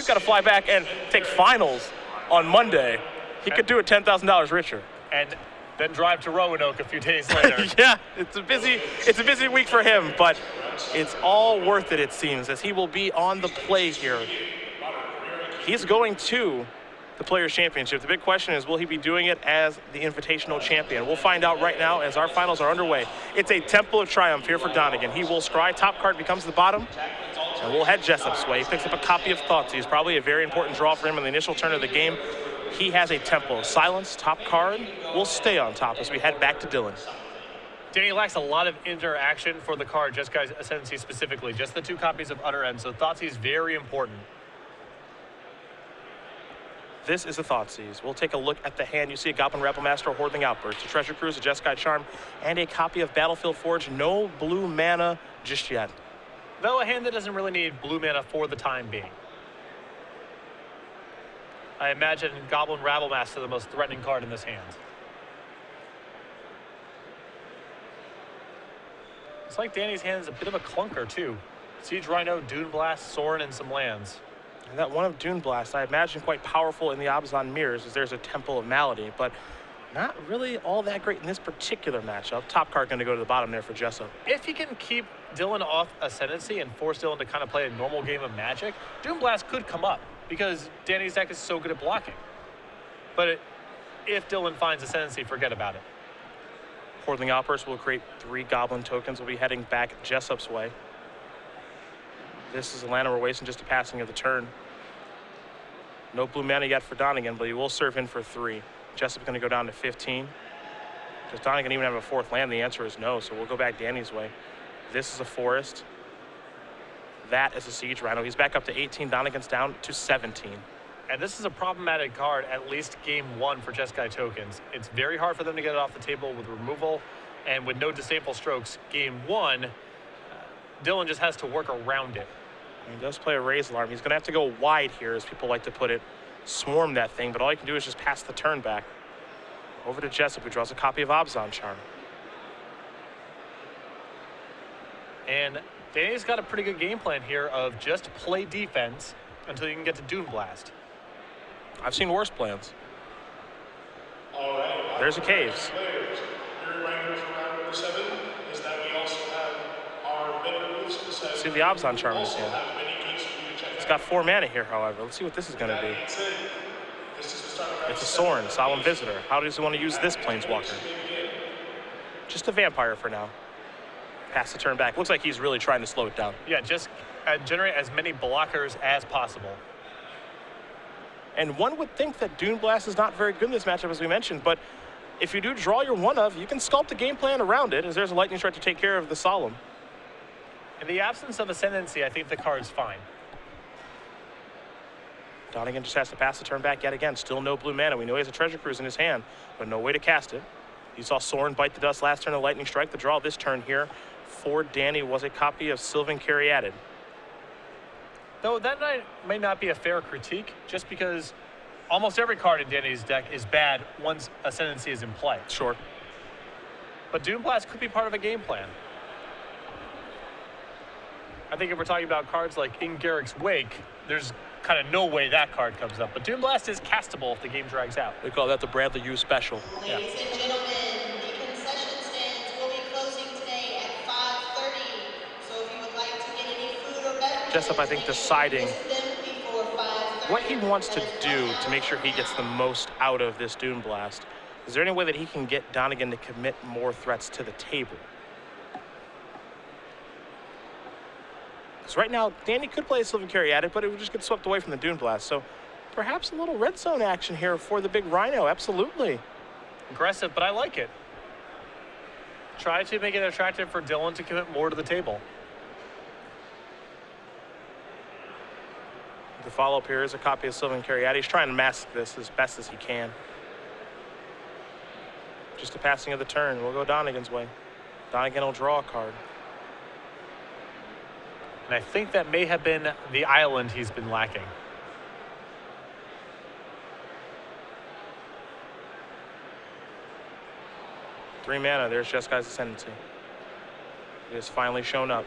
he's got to fly back and take finals on Monday. He could do it $10,000 richer. And then drive to Roanoke a few days later. Yeah, it's a busy week for him, but it's all worth it seems, as he will be on the play here. He's going to the Players' Championship. The big question is, will he be doing it as the Invitational champion? We'll find out right now as our finals are underway. It's a Temple of Triumph here for Donegan. He will scry. Top card becomes the bottom, and we'll head Jessup's way. He picks up a copy of Thoughtseize, probably a very important draw for him in the initial turn of the game. He has a Temple of Silence. Top card will stay on top as we head back to Dylan. Danny lacks a lot of interaction for the card, just guys Ascendancy specifically. Just the 2 copies of Utter End, so Thoughtseize is very important. This is a Thoughtseize. We'll take a look at the hand. You see a Goblin Rebel Master, a Hordeling Outburst, a Treasure Cruise, a Jeskai Charm, and a copy of Battlefield Forge. No blue mana just yet. Though a hand that doesn't really need blue mana for the time being. I imagine Goblin Rabble Master the most threatening card in this hand. It's like Danny's hand is a bit of a clunker too. Siege Rhino, Dune Blast, Sorin, and some lands. And that one of Dune Blast, I imagine quite powerful in the Abzan Mirrors, as there's a Temple of Malady, but not really all that great in this particular matchup. Top card going to go to the bottom there for Jessup. If he can keep Dylan off Ascendancy and force Dylan to kind of play a normal game of Magic, Dune Blast could come up because Danny's deck is so good at blocking. But if Dylan finds Ascendancy, forget about it. Hordeling Outburst will create 3 Goblin tokens. We'll be heading back Jessup's way. This is a land we're wasting just a passing of the turn. No blue mana yet for Donegan, but he will serve in for 3. Jessup's going to go down to 15. Does Donegan even have a 4th land? The answer is no, so we'll go back Danny's way. This is a Forest. That is a Siege Rhino. He's back up to 18. Donegan's down to 17. And this is a problematic card, at least game 1 for Jeskai tokens. It's very hard for them to get it off the table with removal, and with no disdainful strokes. Game 1, Dylan just has to work around it. He does play a Raise Alarm. He's going to have to go wide here, as people like to put it. Swarm that thing, but all he can do is just pass the turn back. Over to Jessup, who draws a copy of Abzan Charm. And Danny's got a pretty good game plan here of just play defense until you can get to Dune Blast. I've seen worse plans. There's a Caves. See the Abzan Charm in his hand. He's got 4 mana here, however. Let's see what this is going to be. It's a Sorin, Solemn Visitor. How does he want to use this Planeswalker? Just a Vampire for now. Pass the turn back. Looks like he's really trying to slow it down. Yeah, just generate as many blockers as possible. And one would think that Dune Blast is not very good in this matchup, as we mentioned, but if you do draw your one of, you can sculpt a game plan around it, as there's a Lightning Strike to take care of the Solemn. In the absence of Ascendancy, I think the card's fine. Donegan just has to pass the turn back yet again. Still no blue mana. We know he has a Treasure Cruise in his hand, but no way to cast it. You saw Sorin bite the dust last turn of Lightning Strike. The draw this turn here for Danny was a copy of Sylvan Caryatid. Though that may not be a fair critique, just because almost every card in Danny's deck is bad once Ascendancy is in play. Sure. But Dune Blast could be part of a game plan. I think if we're talking about cards like In Garrick's Wake, there's kind of no way that card comes up. But Dune Blast is castable if the game drags out. We call that the Bradley U special. Ladies and gentlemen, the concession stands will be closing today at 5:30. So if you would like to get any food or beverages, Jessup, I think, deciding visit them before 5:30. what he wants to do to make sure he gets the most out of this Dune Blast. Is there any way that he can get Donegan to commit more threats to the table? Because right now, Danny could play a Sylvan Caryatid, but it would just get swept away from the Dune Blast. So perhaps a little red zone action here for the big Rhino. Absolutely. Aggressive, but I like it. Try to make it attractive for Dylan to commit more to the table. The follow-up here is a copy of Sylvan Caryatid. He's trying to mask this as best as he can. Just a passing of the turn. We'll go Donegan's way. Donegan will draw a card. And I think that may have been the island he's been lacking. Three mana. There's Jeskai's Ascendancy. It has finally shown up.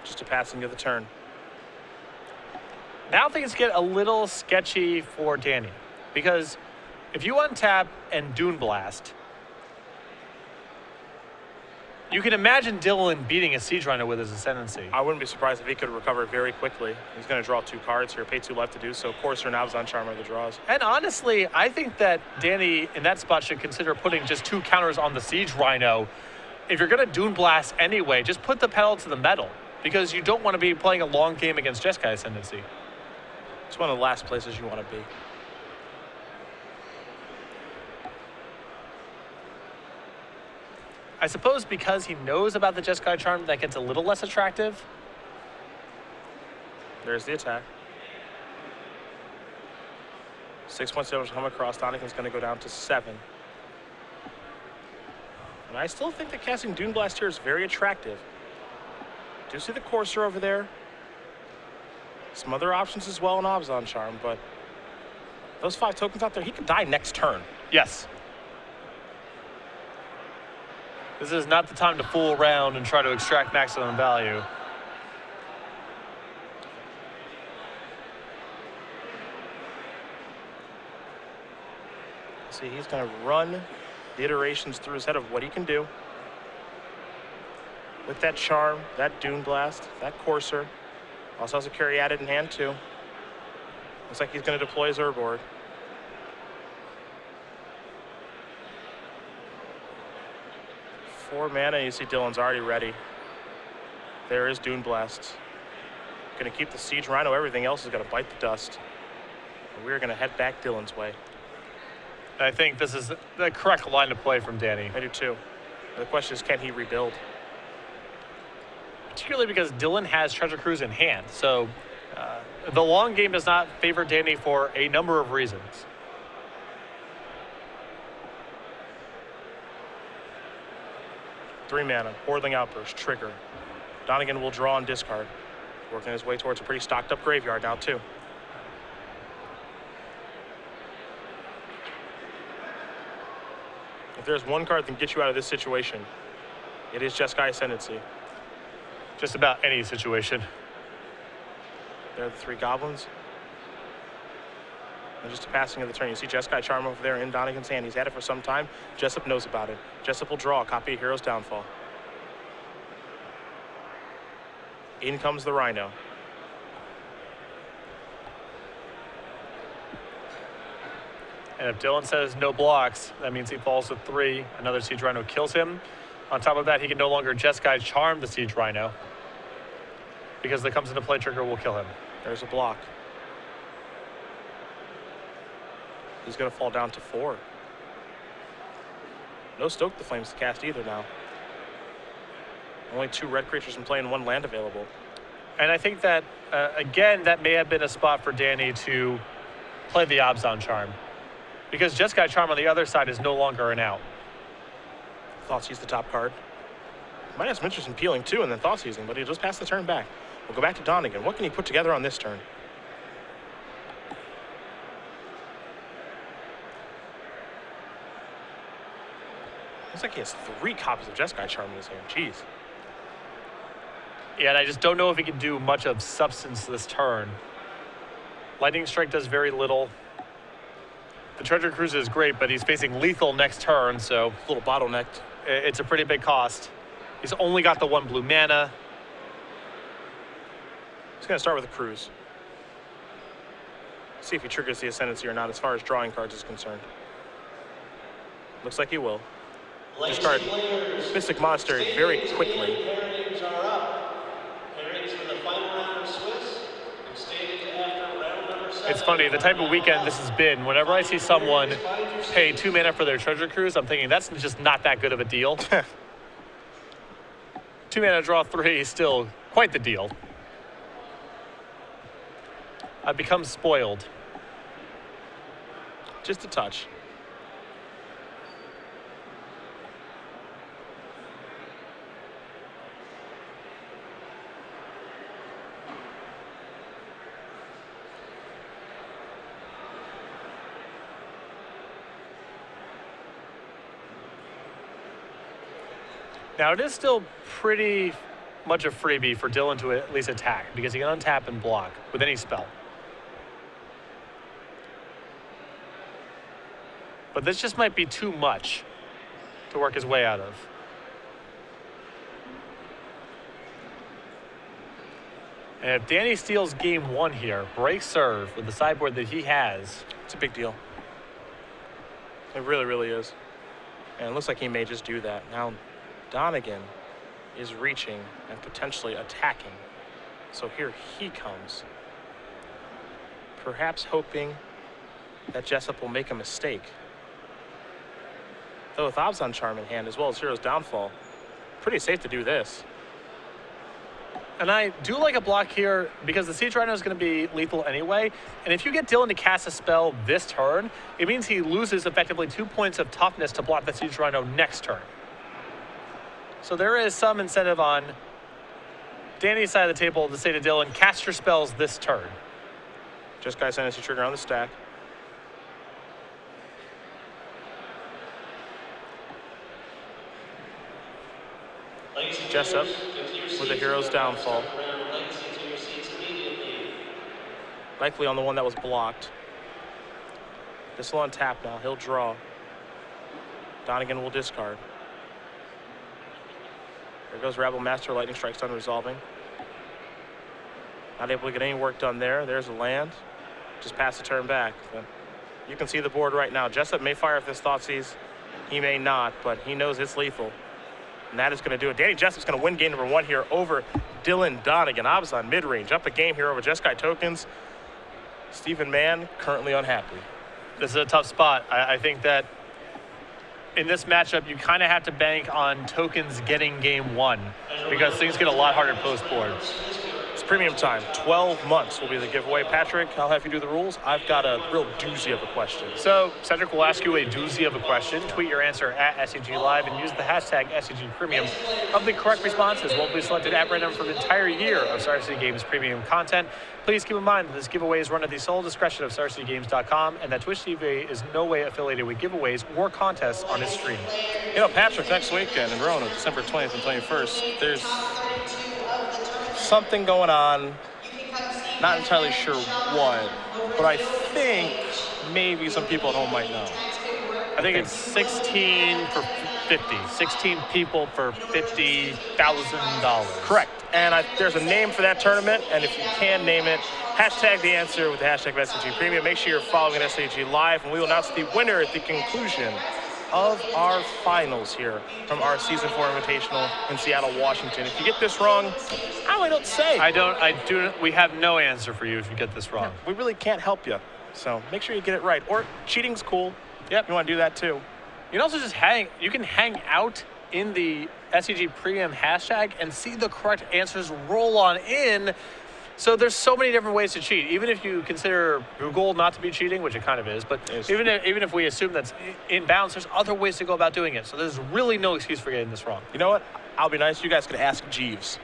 Just a passing of the turn. Now things get a little sketchy for Danny, because if you untap and Dune Blast, you can imagine Dylan beating a Siege Rhino with his Ascendancy. I wouldn't be surprised if he could recover very quickly. He's going to draw 2 cards here, pay 2 left to do so. Courser and Abzan Charm are the draws. And honestly, I think that Danny in that spot should consider putting just 2 counters on the Siege Rhino. If you're going to Dune Blast anyway, just put the pedal to the metal, because you don't want to be playing a long game against Jeskai Ascendancy. It's one of the last places you want to be. I suppose because he knows about the Jeskai Charm, that gets a little less attractive. There's the attack. 6 points damage come across. Donegan's going to go down to 7. And I still think that casting Dune Blast here is very attractive. Do you see the Courser over there? Some other options as well in Abzan Charm, but those 5 tokens out there, he could die next turn. Yes. This is not the time to fool around and try to extract maximum value. See, he's going to run the iterations through his head of what he can do. With that Charm, that Dune Blast, that Courser. Also has a carry added in hand too. Looks like he's going to deploy his Urboard. Four mana, you see Dylan's already ready. There is Dune Blast. Going to keep the Siege Rhino. Everything else is going to bite the dust. And we're going to head back Dylan's way. I think this is the correct line of play from Danny. I do too. The question is, can he rebuild? Particularly because Dylan has Treasure Cruise in hand. So the long game does not favor Danny for a number of reasons. Three mana, Whirling Outburst, trigger. Donegan will draw and discard. Working his way towards a pretty stocked up graveyard now too. If there's one card that can get you out of this situation, it is Jeskai Ascendancy. Just about any situation. There are the 3 goblins. And just a passing of the turn. You see Jeskai Charm over there in Donegan's hand. He's had it for some time. Jessup knows about it. Jessup will draw a copy of Hero's Downfall. In comes the Rhino. And if Dylan says no blocks, that means he falls to 3. Another Siege Rhino kills him. On top of that, he can no longer Jeskai Charm the Siege Rhino, because the comes into play trigger will kill him. There's a block. He's going to fall down to 4. No Stoke the Flames to cast either now. Only 2 red creatures in play and 1 land available. And I think that, again, that may have been a spot for Danny to play the Abzan Charm, because Jeskai Charm on the other side is no longer an out. Thoughtseize the top card. Might have some interest in peeling too and then Thoughtseizing, but he'll just pass the turn back. We'll go back to Donegan. What can he put together on this turn? Looks like he has 3 copies of Jeskai Charm in his hand. Jeez. Yeah, and I just don't know if he can do much of substance this turn. Lightning Strike does very little. The Treasure Cruise is great, but he's facing lethal next turn, so A little bottlenecked. it's a pretty big cost. He's only got the 1 blue mana. He's going to start with a Cruise. See if he triggers the Ascendancy or not as far as drawing cards is concerned. Looks like he will. Discard Mystic Monster very quickly. Pairings are up. Pairings for the final round of Swiss. Extended to after round number 7. It's funny, the type of weekend this has been, whenever I see someone pay 2 mana for their Treasure Cruise, I'm thinking that's just not that good of a deal. 2 mana draw 3 is still quite the deal. I've become spoiled. Just a touch. Now, it is still pretty much a freebie for Dylan to at least attack, because he can untap and block with any spell. But this just might be too much to work his way out of. And if Danny steals game 1 here, break serve with the sideboard that he has, It's a big deal. It really, really is. And it looks like he may just do that. Now, Donegan is reaching and potentially attacking. So here he comes. Perhaps hoping that Jessup will make a mistake. Though with Obzon Charm in hand as well as Hero's Downfall, pretty safe to do this. and I do like a block here because the Siege Rhino is going to be lethal anyway. And if you get Dylan to cast a spell this turn, it means he loses effectively 2 points of toughness to block the Siege Rhino next turn. So there is some incentive on Danny's side of the table to say to Dylan, cast your spells this turn. Just guy sends a trigger on the stack. Jessup with the Hero's Downfall. Likely on the one that was blocked. This will untap now. He'll draw. Donegan will discard. There goes Rabble Master. Lightning Strike's done resolving. Not able to get any work done there. There's a land. Just pass the turn back. But you can see the board right now. Jessup may fire if this Thoughtseize. He may not, but he knows it's lethal. And that is going to do it. Danny Jessup's going to win game number 1 here over Dylan Donegan. Obzon mid-range. Up a game here over Jeskai Tokens. Stephen Mann currently unhappy. This is a tough spot. I think that in this matchup, you kind of have to bank on Tokens getting game 1 because things get a lot harder post-board. It's premium time. 12 months will be the giveaway. Patrick, I'll have you do the rules. I've got a real doozy of a question. So Cedric will ask you a doozy of a question. Tweet your answer at SCG Live and use the hashtag SCG Premium. Of the correct responses will be selected at random for the entire year of Star City Games premium content. Please keep in mind that this giveaway is run at the sole discretion of StarCityGames.com and that Twitch TV is no way affiliated with giveaways or contests on its stream. You know, Patrick, next weekend in Rona, December 20th and 21st, there's something going on. Not entirely sure what, but I think maybe some people at home might know. I think it's 16 for 50. 16 people for $50,000. Correct. And there's a name for that tournament, and if you can name it, hashtag the answer with the hashtag SCG Premium. Make sure you're following SCG Live, and we will announce the winner at the conclusion of our finals here from our Season 4 Invitational in Seattle, Washington. If you get this wrong, I really don't say. We have no answer for you if you get this wrong. We really can't help you. So make sure you get it right. Or cheating's cool. Yep, you want to do that too. You can also just you can hang out in the SCG Premium hashtag and see the correct answers roll on in. So there's so many different ways to cheat. Even if you consider Google not to be cheating, which it kind of is, but even if we assume that's in bounds, there's other ways to go about doing it. So there's really no excuse for getting this wrong. You know what? I'll be nice. You guys can ask Jeeves.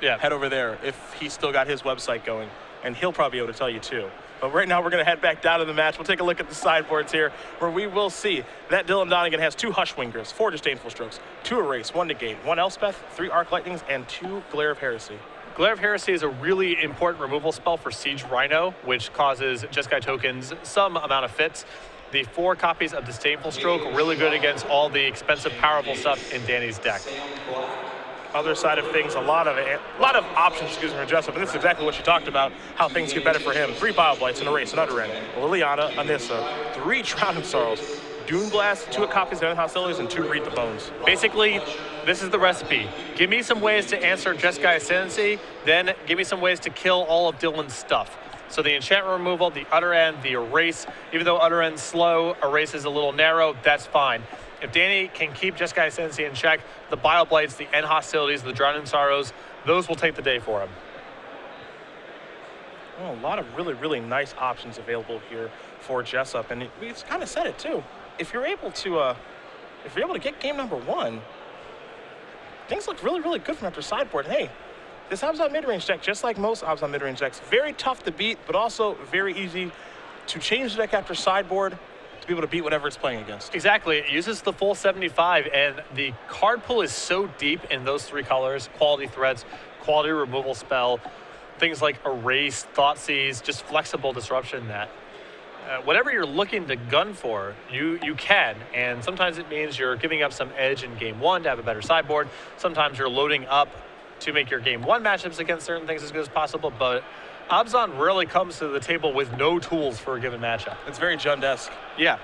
Yeah. Head over there if he's still got his website going, and he'll probably be able to tell you too. But right now we're going to head back down to the match. We'll take a look at the sideboards here, where we will see that Dylan Donegan has 2 Hushwingers, 4 Disdainful Strokes, 2 Erase, 1 Negate, 1 Elspeth, 3 Arc Lightnings, and 2 Glare of Heresy. Glare of Heresy is a really important removal spell for Siege Rhino, which causes Jeskai Tokens some amount of fits. The 4 copies of Disdainful Stroke, really good against all the expensive, powerful stuff in Danny's deck. Other side of things, a lot of options, for Jessup, and this is exactly what you talked about, how things get better for him. 3 Bioblights, an Erase, an Utterend, Liliana, Anissa, 3 Drowning Sorrows, Dune Blast, 2 copies of Hostilities, and 2 Read the Bones. Basically, this is the recipe. Give me some ways to answer Jeskai Ascendancy, then give me some ways to kill all of Dylan's stuff. So the enchantment removal, the Utterend, the Erase, even though Utterend's slow, Erase is a little narrow, that's fine. If Danny can keep Jeskai Ascendancy in check, the Bioblights, the End Hostilities, the Drowning Sorrows, those will take the day for him. Well, a lot of really, really nice options available here for Jessup, and we've kind of said it too. If you're able to get game number 1, things look really, really good from after sideboard. And hey, this Obzon mid-range deck, just like most Obzon mid-range decks, very tough to beat, but also very easy to change the deck after sideboard to be able to beat whatever it's playing against. Exactly. It uses the full 75, and the card pool is so deep in those 3 colors: quality threats, quality removal spell, things like Erase, Thoughtseize, just flexible disruption that whatever you're looking to gun for, you can. And sometimes it means you're giving up some edge in game one to have a better sideboard. Sometimes you're loading up to make your game one matchups against certain things as good as possible. But Abzan rarely comes to the table with no tools for a given matchup. It's very Jund-esque. Yeah.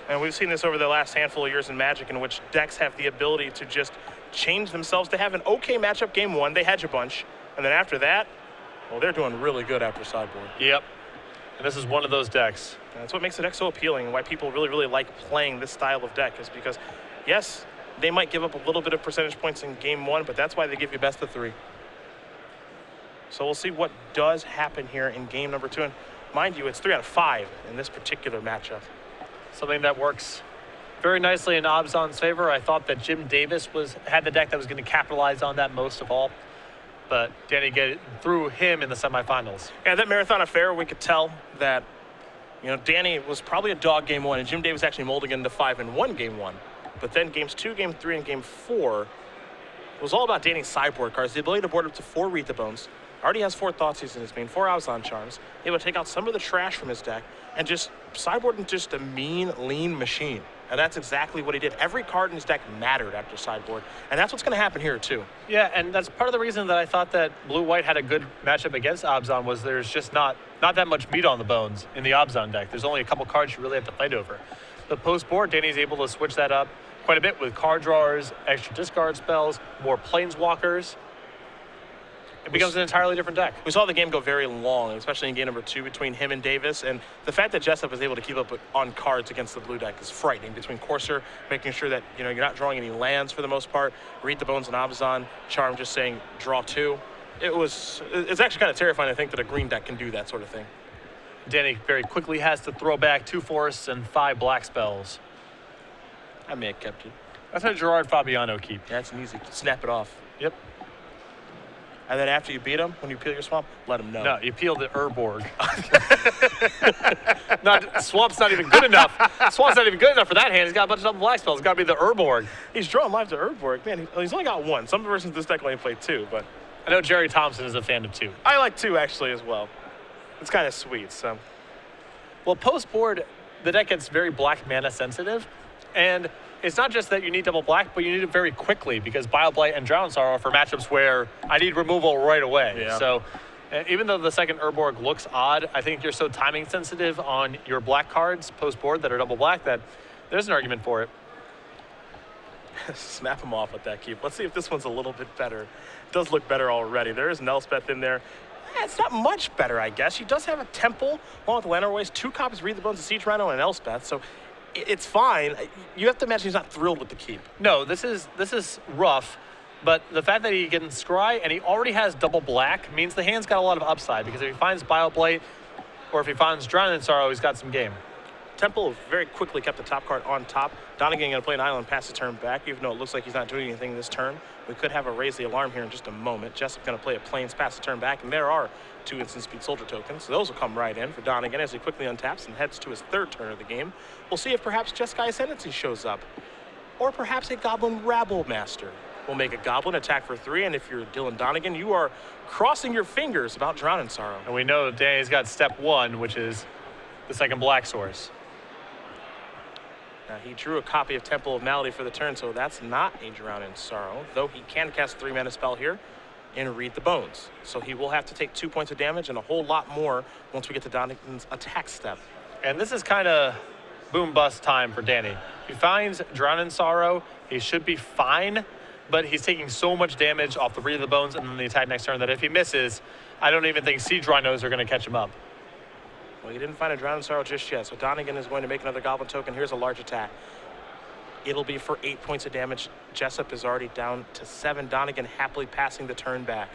And we've seen this over the last handful of years in Magic, in which decks have the ability to just change themselves to have an okay matchup game one. They hedge a bunch. And then after that, well, they're doing really good after sideboard. Yep. And this is one of those decks. And that's what makes the deck so appealing, and why people really, really like playing this style of deck, is because, yes, they might give up a little bit of percentage points in game one, but that's why they give you best of 3. So we'll see what does happen here in game number 2. And mind you, it's 3 out of 5 in this particular matchup. Something that works very nicely in Abzan's favor. I thought that Jim Davis had the deck that was going to capitalize on that most of all. But Danny through him in the semifinals. Yeah, that Marathon Affair, we could tell that, Danny was probably a dog game 1, and Jim Davis actually molding into 5-1 game 1. But then games 2, game 3, and game 4, it was all about Danny's sideboard cards. The ability to board up to 4 Read the Bones. Already has 4 Thoughtseize in his main, 4 Abzan Charms. Able to take out some of the trash from his deck and just sideboard into just a mean, lean machine. And that's exactly what he did. Every card in his deck mattered after sideboard. And that's what's going to happen here, too. Yeah, and that's part of the reason that I thought that Blue-White had a good matchup against Abzan, was there's just not that much meat on the bones in the Abzan deck. There's only a couple cards you really have to fight over. The post-board, Danny's able to switch that up quite a bit with card drawers, extra discard spells, more planeswalkers. It becomes an entirely different deck. We saw the game go very long, especially in game number 2 between him and Davis. And the fact that Jessup was able to keep up on cards against the blue deck is frightening. Between Courser, making sure that you're not drawing any lands for the most part, Read the Bones and Abzan, Charm just saying draw 2. It's actually kind of terrifying to think that a green deck can do that sort of thing. Danny very quickly has to throw back 2 forests and 5 black spells. I may have kept it. That's a Gerard Fabiano keep. Yeah, it's an easy. Snap it off. Yep. And then after you beat him, when you peel your swamp, let him know. No, you peel the Urborg. Swamp's not even good enough. Swamp's not even good enough for that hand. He's got a bunch of double black spells. It's got to be the Urborg. He's drawing live to Urborg. Man, he's only got 1. Some versions of this deck only play 2, but I know Jerry Thompson is a fan of 2. I like 2 actually as well. It's kind of sweet. So, well, post-board, the deck gets very black mana sensitive, and it's not just that you need double black, but you need it very quickly, because Bioblight and Drown Sorrow are for matchups where I need removal right away. Yeah. So even though the second Urborg looks odd, I think you're so timing sensitive on your black cards post-board that are double black that there's an argument for it. snap him off with that keep. Let's see if this one's a little bit better. It does look better already. There is an Elspeth in there. It's not much better, I guess. She does have a Temple, along with the Lanterways, 2 copies, Read the Bones, a Siege Rhino, and an Elspeth. So it's fine. You have to imagine he's not thrilled with the keep. No, this is rough, but the fact that he can scry and he already has double black means the hand's got a lot of upside, because if he finds Bioblight or if he finds Drown in Sorrow, he's got some game. Temple very quickly kept the top card on top. Donegan going to play an island, pass the turn back, even though it looks like he's not doing anything this turn. We could have a Raise the Alarm here in just a moment. Jessup going to play a Plains, pass the turn back, and there are 2 instant speed soldier tokens. So those will come right in for Donegan as he quickly untaps and heads to his 3rd turn of the game. We'll see if perhaps Jeskai Ascendancy shows up, or perhaps a Goblin Rabble Master will make a Goblin attack for 3, and if you're Dylan Donegan, you are crossing your fingers about Drown in Sorrow. And we know Danny's got step 1, which is the second black source. Now, he drew a copy of Temple of Malady for the turn, so that's not a Drown in Sorrow, though he can cast 3-mana spell here and Read the Bones. So he will have to take 2 points of damage and a whole lot more once we get to Donegan's attack step. And this is kind of boom-bust time for Danny. If he finds Drown in Sorrow, he should be fine, but he's taking so much damage off the Read the Bones and then the attack next turn that if he misses, I don't even think Siege Rhinos are going to catch him up. Well, he didn't find a Drown in Sorrow just yet, so Donegan is going to make another Goblin token. Here's a large attack. It'll be for 8 points of damage. Jessup is already down to 7. Donegan happily passing the turn back.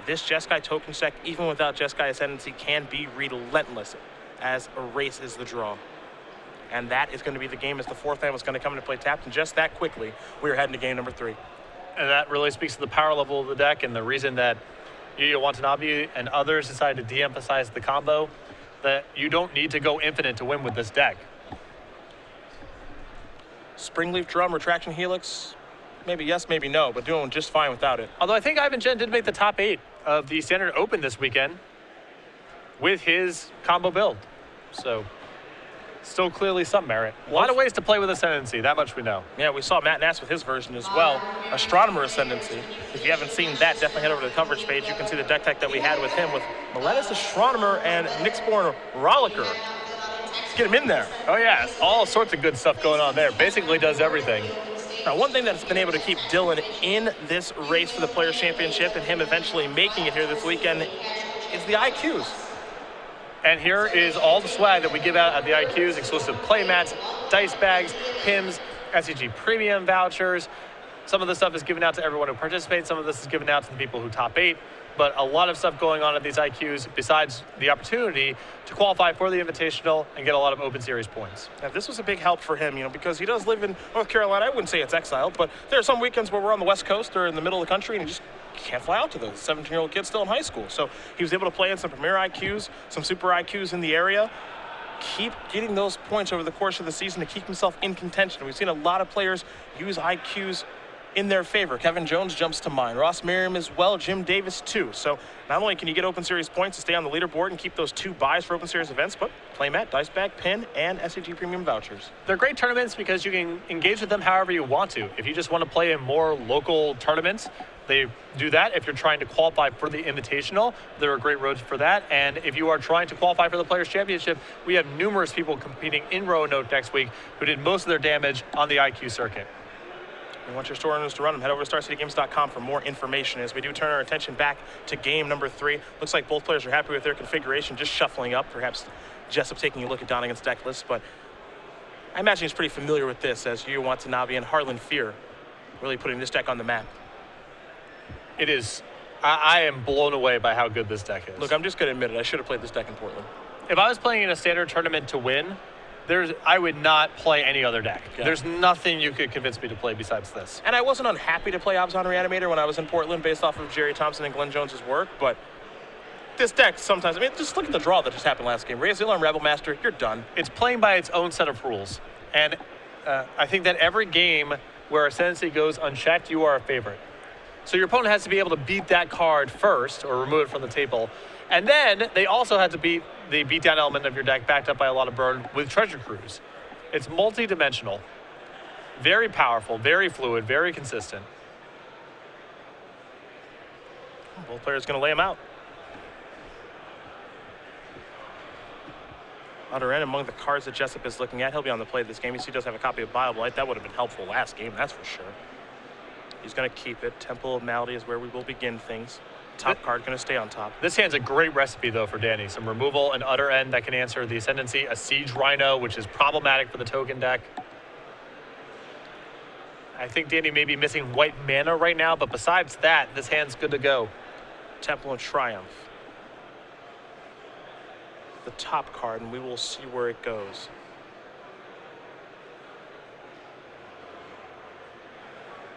This Jeskai token stack, even without Jeskai Ascendancy, can be relentless, as Erase is the draw. And that is going to be the game, as the 4th land was going to come into play tapped, and just that quickly, we are heading to game number 3. And that really speaks to the power level of the deck and the reason that Yu-Gi-Oh! Watanabe and others decided to de-emphasize the combo, that you don't need to go infinite to win with this deck. Springleaf Drum, Retraction Helix, maybe yes, maybe no, but doing just fine without it. Although I think Ivan Jen did make the top 8 of the Standard Open this weekend with his combo build. So still clearly some merit. A lot of ways to play with Ascendancy, that much we know. Yeah, we saw Matt Nass with his version as well. Astronomer Ascendancy. If you haven't seen that, definitely head over to the coverage page. You can see the deck tech that we had with him with Miletus Astronomer and Nixborn Rollicker. Get him in there. Oh yeah, all sorts of good stuff going on there. Basically does everything. Now, one thing that's been able to keep Dylan in this race for the Players' Championship and him eventually making it here this weekend is the IQs. And here is all the swag that we give out at the IQs, exclusive play mats, dice bags, pims, SCG premium vouchers. Some of the stuff is given out to everyone who participates. Some of this is given out to the people who top 8. But a lot of stuff going on at these IQs besides the opportunity to qualify for the Invitational and get a lot of Open Series points. Now, this was a big help for him, because he does live in North Carolina. I wouldn't say it's exiled, but there are some weekends where we're on the West Coast or in the middle of the country and he just can't fly out to those 17-year-old kids still in high school. So he was able to play in some Premier IQs, some Super IQs in the area. Keep getting those points over the course of the season to keep himself in contention. We've seen a lot of players use IQs in their favor. Kevin Jones jumps to mind. Ross Merriam as well. Jim Davis too. So not only can you get Open Series points to stay on the leaderboard and keep those 2 buys for Open Series events, but playmat, dice bag, pin, and SCG premium vouchers. They're great tournaments because you can engage with them however you want to. If you just want to play in more local tournaments, they do that. If you're trying to qualify for the Invitational, there are great roads for that. And if you are trying to qualify for the Players' Championship, we have numerous people competing in Roanoke next week who did most of their damage on the IQ circuit. You want your store owners to run them, head over to StarCityGames.com for more information as we do turn our attention back to game number 3. Looks like both players are happy with their configuration, just shuffling up. Perhaps Jessup taking a look at Donegan's deck list, but I imagine he's pretty familiar with this as Yu Watanabe and Harlan Fear really putting this deck on the map. It is. I am blown away by how good this deck is. Look, I'm just going to admit it. I should have played this deck in Portland. If I was playing in a standard tournament to win, I would not play any other deck. Yeah. There's nothing you could convince me to play besides this. And I wasn't unhappy to play Abzan Reanimator when I was in Portland based off of Jerry Thompson and Glenn Jones's work, but this deck sometimes, just look at the draw that just happened last game. Razilla and Rebel Master, you're done. It's playing by its own set of rules. And I think that every game where Ascendancy goes unchecked, you are a favorite. So your opponent has to be able to beat that card first or remove it from the table. And then they also have to beat the beatdown element of your deck backed up by a lot of burn with Treasure Cruise. It's multi-dimensional, very powerful, very fluid, very consistent. Both players going to lay him out. Other end among the cards that Jessup is looking at, he'll be on the play this game. You see he does have a copy of Bioblight. That would have been helpful last game, that's for sure. He's going to keep it. Temple of Malady is where we will begin things. Top card going to stay on top. This hand's a great recipe, though, for Danny. Some removal and utter end that can answer the Ascendancy. A Siege Rhino, which is problematic for the token deck. I think Danny may be missing white mana right now, but besides that, this hand's good to go. Temple and Triumph. The top card, and we will see where it goes.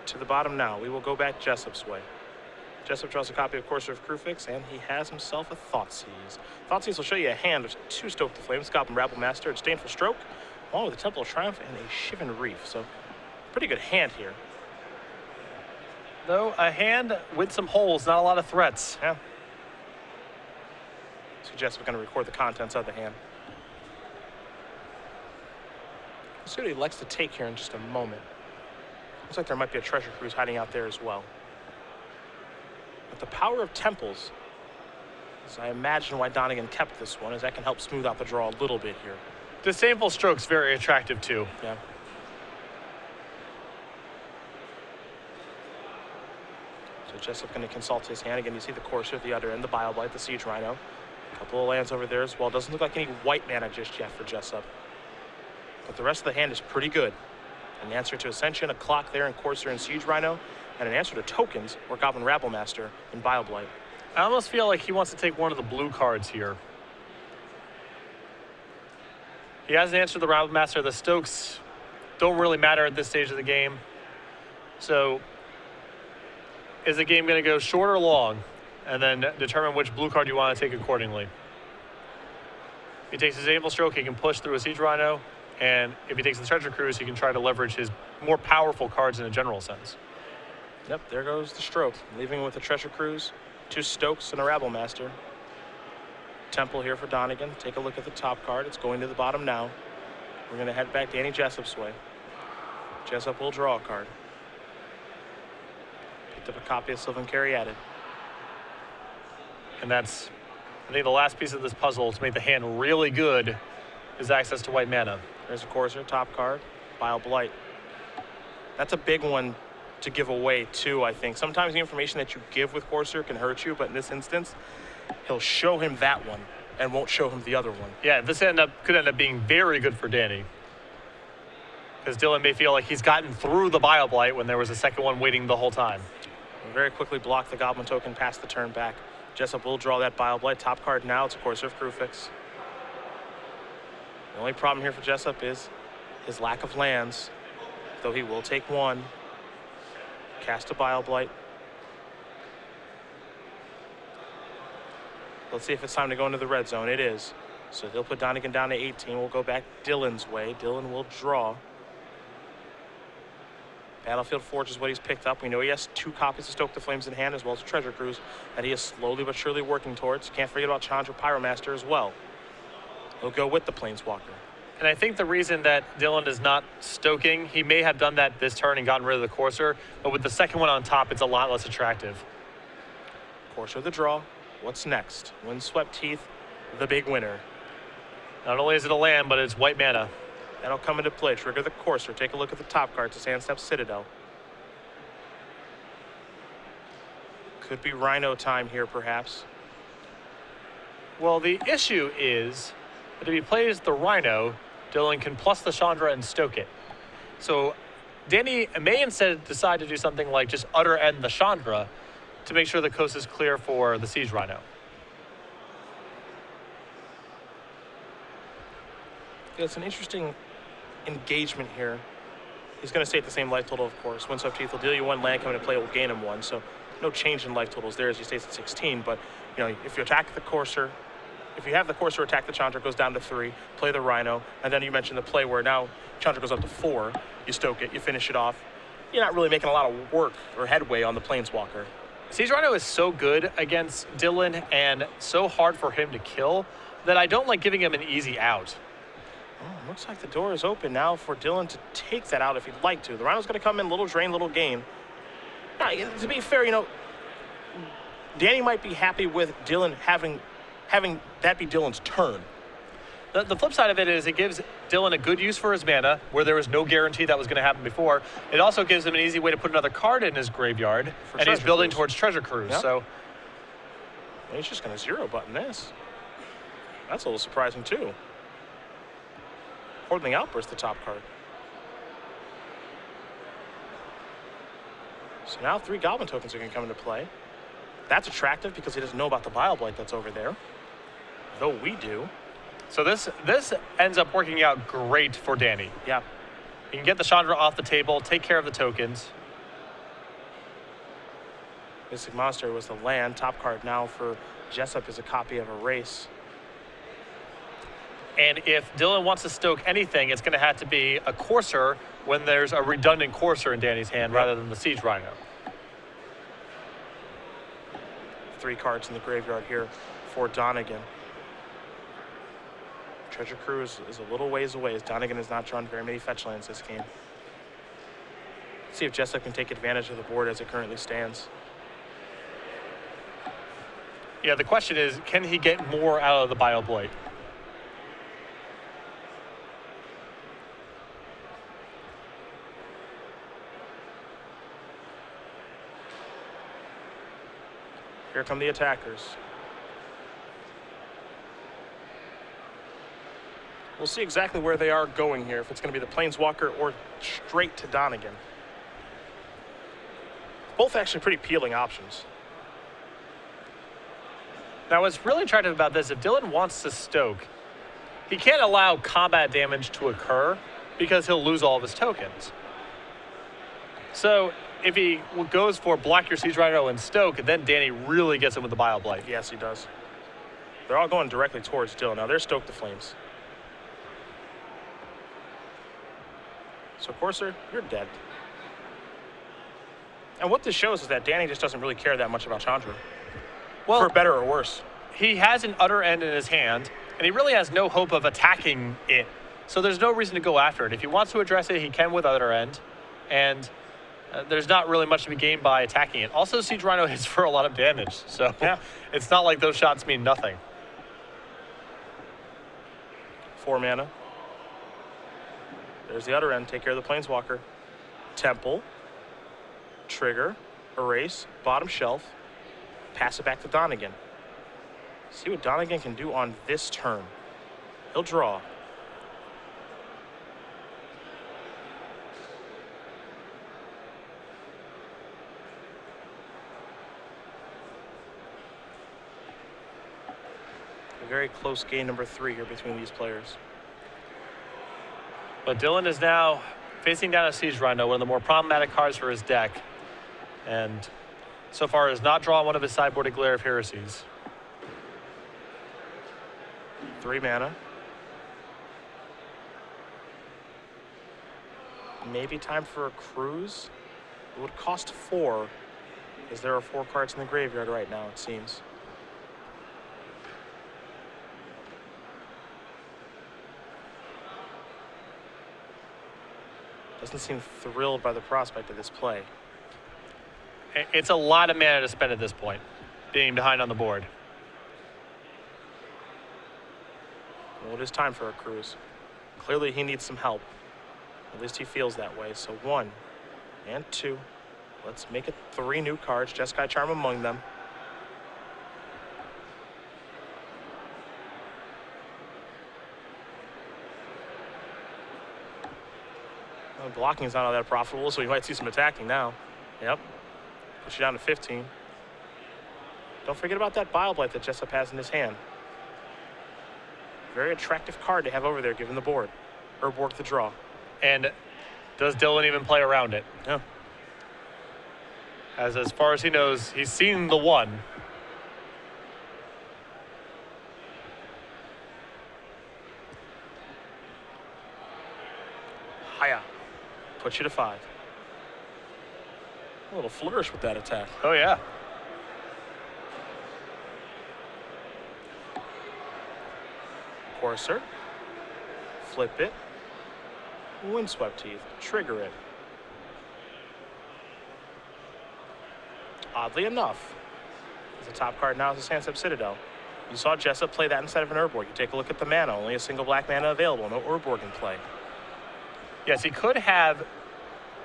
To the bottom now. We will go back Jessup's way. Jessup draws a copy of Courser of Crewfix, and he has himself a Thoughtseize. Thoughtseize will show you a hand of 2 Stoke the Flames, Goblin Rabble Master, a Disdainful Stroke, along with a Temple of Triumph and a Shivan Reef. So, pretty good hand here. Though a hand with some holes, not a lot of threats. Yeah. So Jessup going to record the contents of the hand. Let's see what he likes to take here in just a moment. Looks like there might be a Treasure Cruise hiding out there as well. But the power of Temples, as I imagine why Donegan kept this one, is that can help smooth out the draw a little bit here. Disdainful Stroke's very attractive too. Yeah. So Jessup going to consult his hand. Again, you see the Courser at the other end, the Bioblight, the Siege Rhino. A couple of lands over there as well. Doesn't look like any white mana just yet for Jessup. But the rest of the hand is pretty good. An answer to Ascension, a clock there in Courser and Siege Rhino, and an answer to tokens or Goblin Rabble Master in Bioblight. I almost feel like he wants to take one of the blue cards here. He has an answer to the Rabble Master. The Stokes don't really matter at this stage of the game. So is the game going to go short or long? And then determine which blue card you want to take accordingly. If he takes his Disdainful Stroke, he can push through a Siege Rhino. And if he takes the Treasure Cruise, he can try to leverage his more powerful cards in a general sense. Yep, there goes the Stroke. Leaving with a Treasure Cruise, 2 Stokes, and a Rabble Master. Temple here for Donegan. Take a look at the top card. It's going to the bottom now. We're going to head back Danny Jessup's way. Jessup will draw a card. Picked up a copy of Sylvan Caryatid. And that's, I think, the last piece of this puzzle to make the hand really good is access to white mana. There's a Courser, top card, Bile Blight. That's a big one to give away too, I think. Sometimes the information that you give with Courser can hurt you, but in this instance, he'll show him that one and won't show him the other one. Yeah, this could end up being very good for Danny. Because Dylan may feel like he's gotten through the Bile Blight when there was a second one waiting the whole time. And very quickly block the Goblin token past the turn back. Jessup will draw that Bile Blight. Top card now, it's a Courser of Crewfix. The only problem here for Jessup is his lack of lands, though he will take one. Cast a Bile Blight. Let's see if it's time to go into the red zone. It is. So he'll put Donegan down to 18. We'll go back Dylan's way. Dylan will draw. Battlefield Forge is what he's picked up. We know he has 2 copies of Stoke the Flames in hand, as well as a Treasure Cruise that he is slowly but surely working towards. Can't forget about Chandra Pyromaster as well. He'll go with the Planeswalker. And I think the reason that Dylan is not stoking, he may have done that this turn and gotten rid of the Courser, but with the second one on top, it's a lot less attractive. Courser the draw. What's next? Windswept Teeth, the big winner. Not only is it a land, but it's white mana. That'll come into play. Trigger the Courser. Take a look at the top card. It's a Sandstep Citadel. Could be Rhino time here, perhaps. Well, the issue is that if he plays the Rhino, Dylan can plus the Chandra and stoke it. So Danny may instead decide to do something like just utter end the Chandra to make sure the coast is clear for the Siege Rhino. It's an interesting engagement here. He's going to stay at the same life total, of course. Windswept Teeth will deal you 1 land, coming into play, it will gain him 1. So no change in life totals there as he stays at 16. But, you know, if you attack the Courser, if you have the Courser attack the Chandra, it goes down to 3, play the Rhino, and then you mentioned the play where now Chandra goes up to 4, you stoke it, you finish it off. You're not really making a lot of work or headway on the Planeswalker. Siege Rhino is so good against Dylan and so hard for him to kill that I don't like giving him an easy out. Oh, looks like the door is open now for Dylan to take that out if he'd like to. The Rhino's going to come in, little drain, little gain. Now, to be fair, you know, Danny might be happy with Dylan having that be Dylan's turn. The flip side of it is it gives Dylan a good use for his mana, where there was no guarantee that was going to happen before. It also gives him an easy way to put another card in his graveyard, and he's building towards Treasure Cruise. Yep. So he's just going to 0-button this. That's a little surprising, too. Hordeling Outburst, the top card. So now 3 Goblin tokens are going to come into play. That's attractive because he doesn't know about the Bile Blight that's over there, though we do. So this ends up working out great for Danny. Yeah. He can get the Chandra off the table, take care of the tokens. Mystic Monster was the land. Top card now for Jessup is a copy of Erase. And if Dylan wants to stoke anything, it's going to have to be a Courser when there's a redundant Courser in Danny's hand rather than the Siege Rhino. 3 cards in the graveyard here for Donegan. Treasure Cruise is a little ways away as Donegan has not drawn very many fetch lands this game. Let's see if Jessup can take advantage of the board as it currently stands. Yeah, the question is, can he get more out of the Bile Blight? Here come the attackers. We'll see exactly where they are going here, if it's going to be the Planeswalker or straight to Donegan. Both actually pretty appealing options. Now, what's really attractive about this, if Dylan wants to stoke, he can't allow combat damage to occur because he'll lose all of his tokens. So if he goes for block your Siege Rhino and stoke, then Danny really gets him with the Bile Blight. Yes, he does. They're all going directly towards Dylan. Now, they're Stoke the Flames. So, Courser, you're dead. And what this shows is that Danny just doesn't really care that much about Chandra. Well, for better or worse. he has an utter end in his hand, and he really has no hope of attacking it. So there's no reason to go after it. If he wants to address it, he can with utter end, and there's not really much to be gained by attacking it. Also, Siege Rhino hits for a lot of damage, so Yeah. it's not like those shots mean nothing. 4 mana. There's the other end. Take care of the Planeswalker. Temple. Trigger. Erase. Bottom shelf. Pass it back to Donegan. See what Donegan can do on this turn. He'll draw. A very close game number 3 here between these players. But Dylan is now facing down a Siege Rhino, one of the more problematic cards for his deck. And so far has not drawn one of his sideboarded Glare of Heresies. 3 mana. Maybe time for a cruise. It would cost 4, as there are 4 cards in the graveyard right now, it seems. Doesn't seem thrilled by the prospect of this play. It's a lot of mana to spend at this point, being behind on the board. Well, it is time for a cruise. Clearly he needs some help. At least he feels that way. So 1 and 2. Let's make it 3 new cards. Jeskai Charm among them. Well, blocking is not all that profitable, so you might see some attacking now. Yep. Push you down to 15. Don't forget about that Bile Blight that Jessup has in his hand. Very attractive card to have over there, given the board. Urborg the draw. And does Dylan even play around it? Yeah. As far as he knows, he's seen the 1. Hiya. Puts you to 5. A little flourish with that attack. Oh, yeah. Courser. Flip it. Windswept Teeth. Trigger it. Oddly enough, the top card now is the Sandsep Citadel. You saw Jessup play that instead of an Urborg. You take a look at the mana. Only a single black mana available. No Urborg in play. Yes, he could have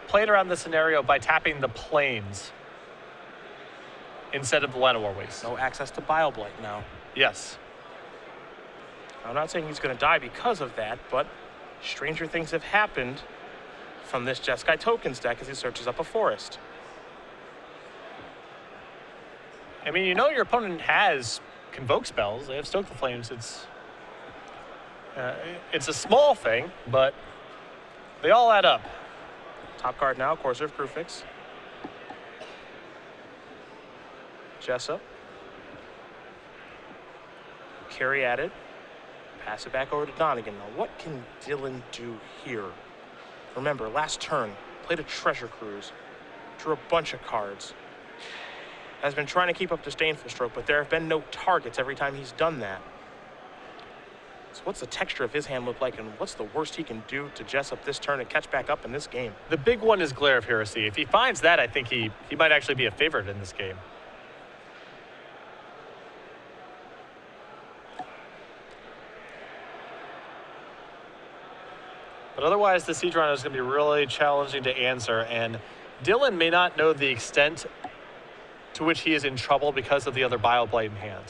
played around the scenario by tapping the plains instead of the Llanowar Waste. No access to Bile Blight now. Yes. I'm not saying he's going to die because of that, but stranger things have happened from this Jeskai Tokens deck as he searches up a forest. I mean, you know your opponent has Convoke spells. They have Stoke the Flames. It's a small thing, but they all add up. Top card now, Courser of Crewfix. Jessup. Carry added. Pass it back over to Donegan. Now, what can Dylan do here? Remember, last turn, played a Treasure Cruise. Drew a bunch of cards. Has been trying to keep up Disdainful Stroke, but there have been no targets every time he's done that. So what's the texture of his hand look like, and what's the worst he can do to Jessup this turn and catch back up in this game? The big one is Glare of Heresy. If he finds that, I think he might actually be a favorite in this game. But otherwise, the Siege Rhino is going to be really challenging to answer, and Dylan may not know the extent to which he is in trouble because of the other Bile Blight in hand.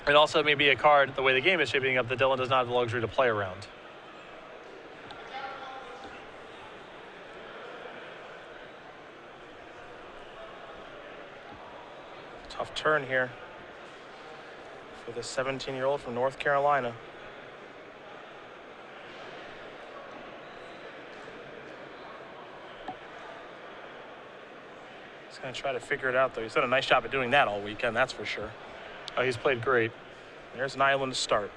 And also maybe a card, the way the game is shaping up, that Dylan does not have the luxury to play around. Tough turn here for the 17-year-old from North Carolina. He's going to try to figure it out, though. He's done a nice job of doing that all weekend, that's for sure. Oh, he's played great. There's an island to start.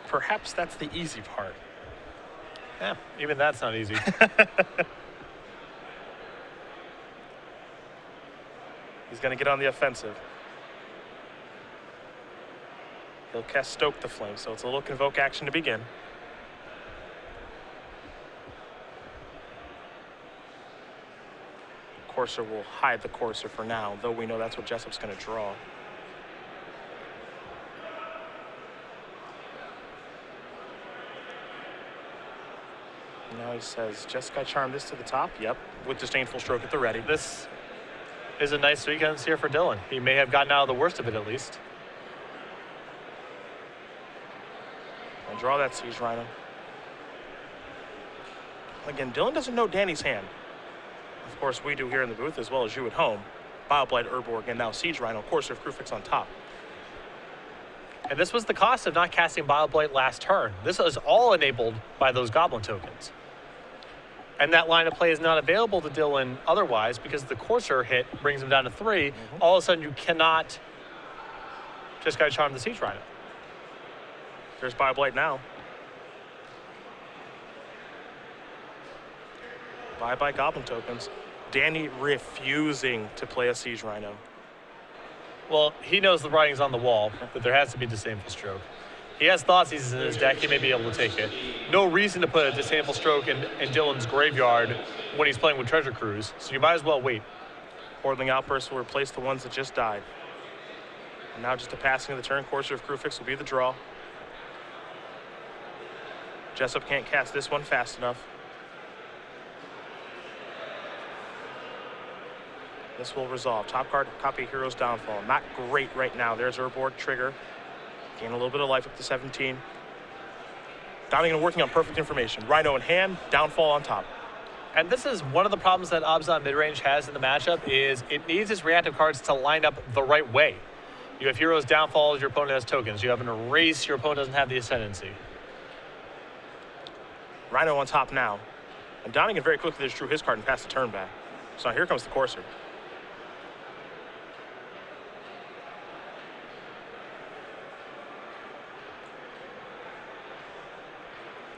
Perhaps that's the easy part. Yeah, even that's not easy. He's going to get on the offensive. He'll cast Stoke the Flame, so it's a little convoke action to begin. Courser will hide the Courser for now, though we know that's what Jessup's going to draw. Now he says, Jeskai Charm this to the top. Yep, with Disdainful Stroke at the ready. This is a nice sequence here for Dylan. He may have gotten out of the worst of it at least. And draw that Siege Rhino. Again, Dylan doesn't know Danny's hand. Of course, we do here in the booth as well as you at home. Bioblight, Urborg, and now Siege Rhino. Courser of Krufix on top. And this was the cost of not casting Bioblight last turn. This is all enabled by those Goblin tokens. And that line of play is not available to Dylan otherwise because the Courser hit brings him down to 3. All of a sudden, you cannot just Jeskai Charm the Siege Rhino. There's Bioblight now. Bye-bye Goblin tokens. Danny refusing to play a Siege Rhino. Well, he knows the writing's on the wall, that there has to be Disdainful Stroke. He has Thoughtseize in his deck. He may be able to take it. No reason to put a Disdainful Stroke in Dylan's graveyard when he's playing with Treasure Cruise, so you might as well wait. Hordeling Outburst will replace the ones that just died. And now just a passing of the turn. Courser of Krufix will be the draw. Jessup can't cast this one fast enough. This will resolve. Top card, copy Hero's Downfall. Not great right now. There's Urborg, trigger. Gain a little bit of life up to 17. Donegan working on perfect information. Rhino in hand, Downfall on top. And this is one of the problems that Abzan midrange has in the matchup is it needs its reactive cards to line up the right way. You have Hero's Downfall, your opponent has tokens. You have an Erase, your opponent doesn't have the Ascendancy. Rhino on top now. And Donegan very quickly just drew his card and passed the turn back. So now here comes the Courser.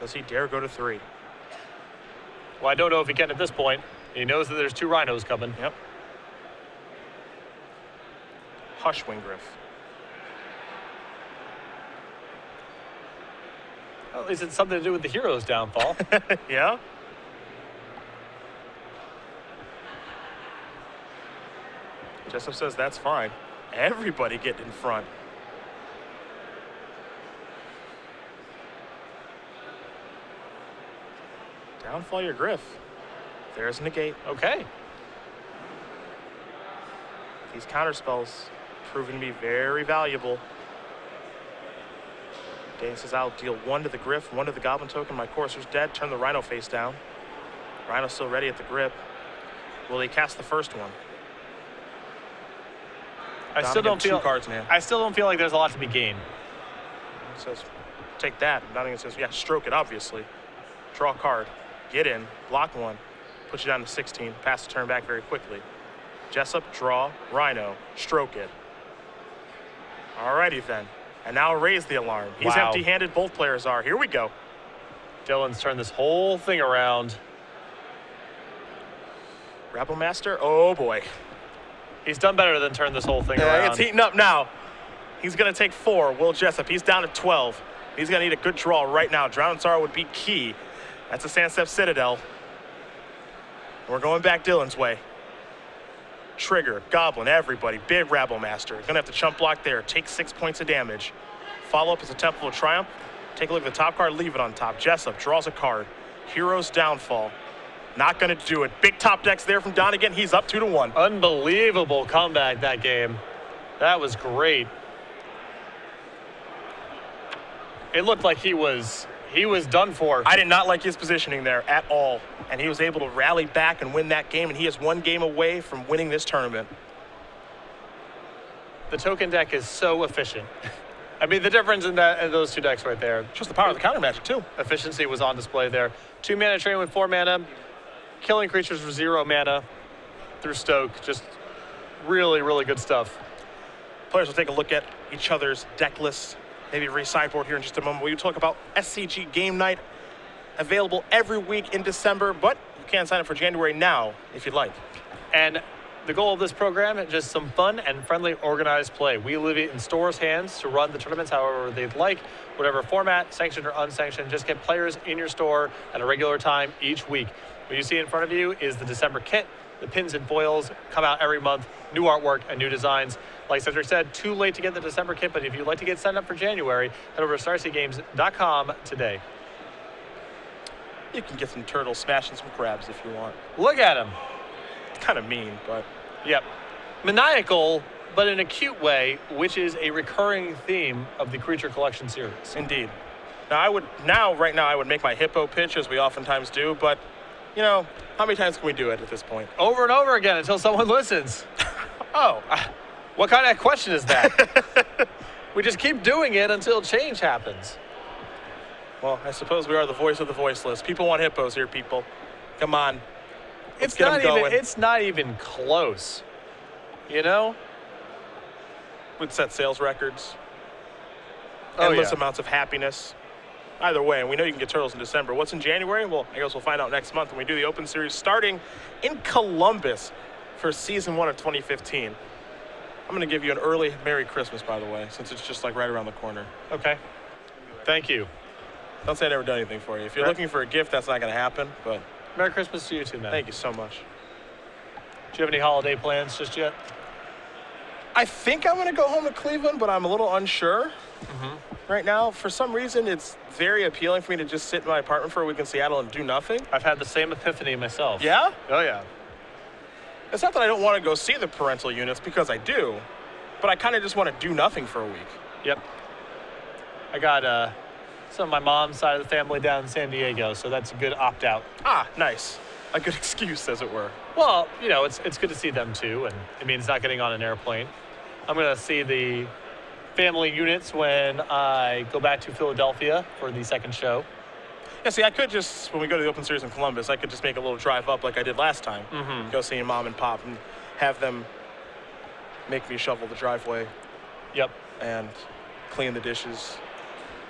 Does he dare go to 3? Well, I don't know if he can at this point. He knows that there's 2 Rhinos coming. Yep. Hush, Wingriff. Well, at least it's something to do with the Hero's Downfall. Yeah? Jessup says that's fine. Everybody get in front. Downfall your Griff. There's Negate. Okay. These counter spells proving to be very valuable. Dane says I'll deal 1 to the Griff, 1 to the Goblin token. My Courser's dead. Turn the Rhino face down. Rhino's still ready at the grip. Will he cast the first one? I still don't feel 2 cards now. I still don't feel like there's a lot to be gained. He says, take that. Donegan says, yeah, stroke it, obviously. Draw a card. Get in. Block 1. Put you down to 16. Pass the turn back very quickly. Jessup, draw, Rhino, stroke it. Alrighty then. And now raise the alarm. He's Wow. empty-handed, both players are. Here we go. Dylan's turned this whole thing around. Rebel Master, oh boy. He's done better than turn this whole thing around. It's heating up now. He's gonna take 4, Will Jessup. He's down to 12. He's gonna need a good draw right now. Drown and Sorrow would be key. That's a Sandstep Citadel. We're going back Dylan's way. Trigger, Goblin, everybody. Big Rabble Master. Gonna have to chump block there. Take 6 points of damage. Follow up is a Temple of Triumph. Take a look at the top card, leave it on top. Jessup draws a card. Hero's Downfall. Not gonna do it. Big top decks there from Donegan. He's up 2-1. Unbelievable comeback that game. That was great. It looked like he was done for. I did not like his positioning there at all. And he was able to rally back and win that game, and he is 1 game away from winning this tournament. The token deck is so efficient. I mean, the difference in those 2 decks right there. Just the power of the counter magic, too. Efficiency was on display there. 2 mana train with 4 mana. Killing creatures for 0 mana through Stoke. Just really, really good stuff. Players will take a look at each other's deck lists. Maybe re-sideboard here in just a moment. We'll talk about SCG Game Night, available every week in December, but you can sign up for January now if you'd like. And The goal of this program is just some fun and friendly organized play. We leave it in stores' hands to run the tournaments however they'd like, whatever format, sanctioned or unsanctioned. Just get players in your store at a regular time each week. What you see in front of you is the December kit. The pins and foils come out every month, new artwork and new designs. Like Cedric said, too late to get the December kit, but if you'd like to get signed up for January, head over to StarCityGames.com today. You can get some turtles smashing some crabs if you want. Look at him. Kind of mean, but Yep. Maniacal, but in a cute way, which is a recurring theme of the Creature Collection series. indeed. Right now, I would make my hippo pitch as we oftentimes do, but you know, how many times can we do it at this point? Over and over again until someone listens. Oh, What kind of question is that? We just keep doing it until change happens. well, I suppose we are the voice of the voiceless. People want hippos here, people. Come on. Let's It's get 'em not even. going. It's not even close. You know? Would set sales records. Oh, Endless yeah. amounts of happiness. Either way, and we know you can get turtles in December. What's in January? Well, I guess we'll find out next month when we do the Open Series starting in Columbus for Season 1 of 2015. I'm going to give you an early Merry Christmas, by the way, since it's just like right around the corner. Okay. Thank you. Don't say I never done anything for you. If you're Right. looking for a gift, that's not going to happen, but Merry Christmas to you too, man. thank you so much. Do you have any holiday plans just yet? I think I'm going to go home to Cleveland, but I'm a little unsure right now. For some reason, it's very appealing for me to just sit in my apartment for a week in Seattle and do nothing. I've had the same epiphany myself. Yeah? Oh, yeah. It's not that I don't want to go see the parental units, because I do, but I kind of just want to do nothing for a week. Yep. I got some of my mom's side of the family down in San Diego, so that's a good opt-out. Ah, nice. A good excuse, as it were. Well, you know, it's good to see them too, and it means not getting on an airplane. I'm going to see the family units when I go back to Philadelphia for the second show. Yeah, see, I could just, when we go to the Open Series in Columbus, I could just make a little drive up like I did last time. Go see Mom and Pop and have them make me shovel the driveway Yep. and clean the dishes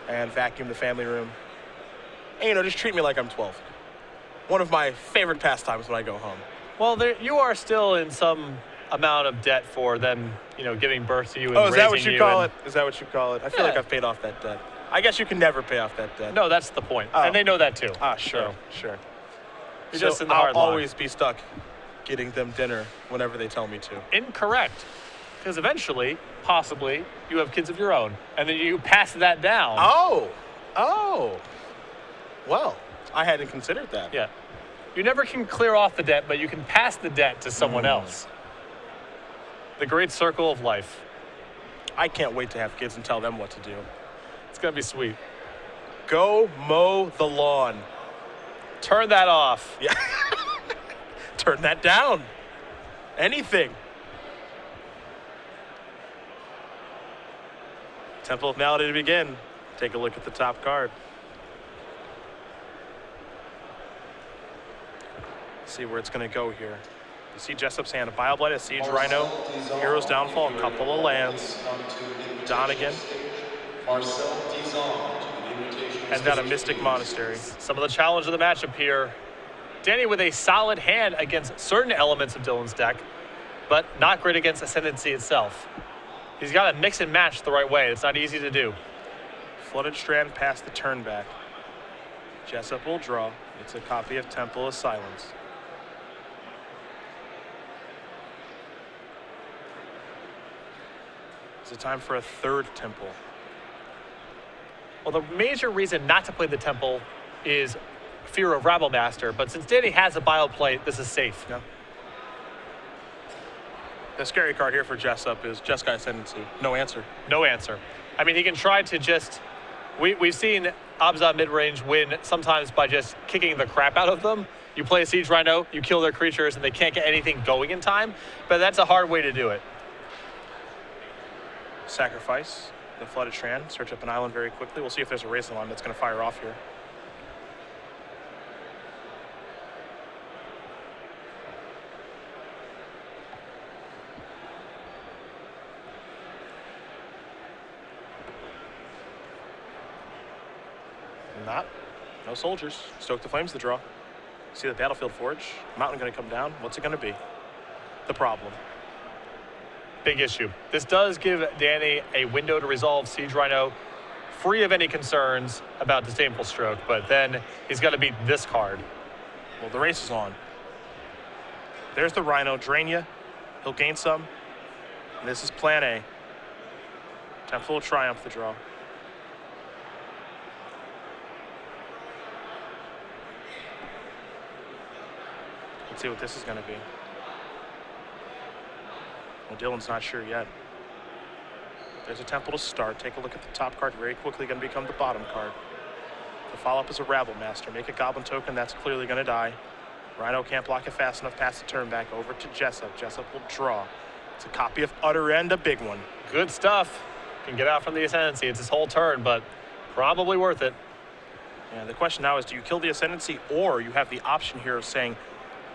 and vacuum the family room. And, you know, just treat me like I'm 12. One of my favorite pastimes when I go home. Well, you are still in some amount of debt for them, you know, giving birth to you and Oh, is that what raising you call and- it? Is that what you call it? I feel like Yeah. I've paid off that debt. I guess you can never pay off that debt. No, that's the point. Oh. And they know that too. Ah, sure, So, sure. you're So just in the hard I'll line. always be stuck getting them dinner whenever they tell me to. Incorrect. Because eventually, possibly, you have kids of your own, and then you pass that down. Oh. Well, I hadn't considered that. Yeah. You never can clear off the debt, but you can pass the debt to someone else. The great circle of life. I can't wait to have kids and tell them what to do. It's going to be sweet. Go mow the lawn. Turn that off. Yeah. Turn that down. Anything. Temple of Malady to begin. Take a look at the top card. See where it's going to go here. You see Jessup's hand, a Bioblight, a Siege Rhino, Hero's Downfall, a couple of lands, Donegan, and got a Mystic Monastery. Some of the challenge of the matchup here. Danny with a solid hand against certain elements of Dylan's deck, but not great against Ascendancy itself. He's got to mix and match the right way. It's not easy to do. Flooded Strand past the turn back. Jessup will draw. It's a copy of Temple of Silence. Is it time for a third Temple? Well, the major reason not to play the Temple is fear of Rabblemaster, but since Danny has a Bioplate, this is safe. No. The scary card here for Jessup is Jeskai Ascendancy. No answer. No answer. I mean, he can try to just... We've seen Abza mid-range win sometimes by just kicking the crap out of them. You play a Siege Rhino, you kill their creatures, and they can't get anything going in time, but that's a hard way to do it. Sacrifice the Flooded Strand. Search up an island very quickly. We'll see if there's a Razor Line that's going to fire off here. Not. No soldiers. Stoke the Flames, the draw. See the Battlefield Forge. Mountain going to come down. What's it going to be? the problem. Big issue. This does give Danny a window to resolve Siege Rhino free of any concerns about disdainful stroke, but then he's got to beat this card. Well, the race is on. There's the Rhino. Drain you. He'll gain some. And this is plan A. Time for a little triumph the draw. Let's see what this is going to be. Well, Dylan's not sure yet. There's a temple to start. Take a look at the top card. Very quickly going to become the bottom card. The follow-up is a Rabble Master. Make a Goblin token. That's clearly going to die. Rhino can't block it fast enough. Pass the turn back over to Jessup. Jessup will draw. It's a copy of Utter End, a big one. Good stuff. Can get out from the Ascendancy. It's his whole turn, but probably worth it. And the question now is, do you kill the Ascendancy, or you have the option here of saying,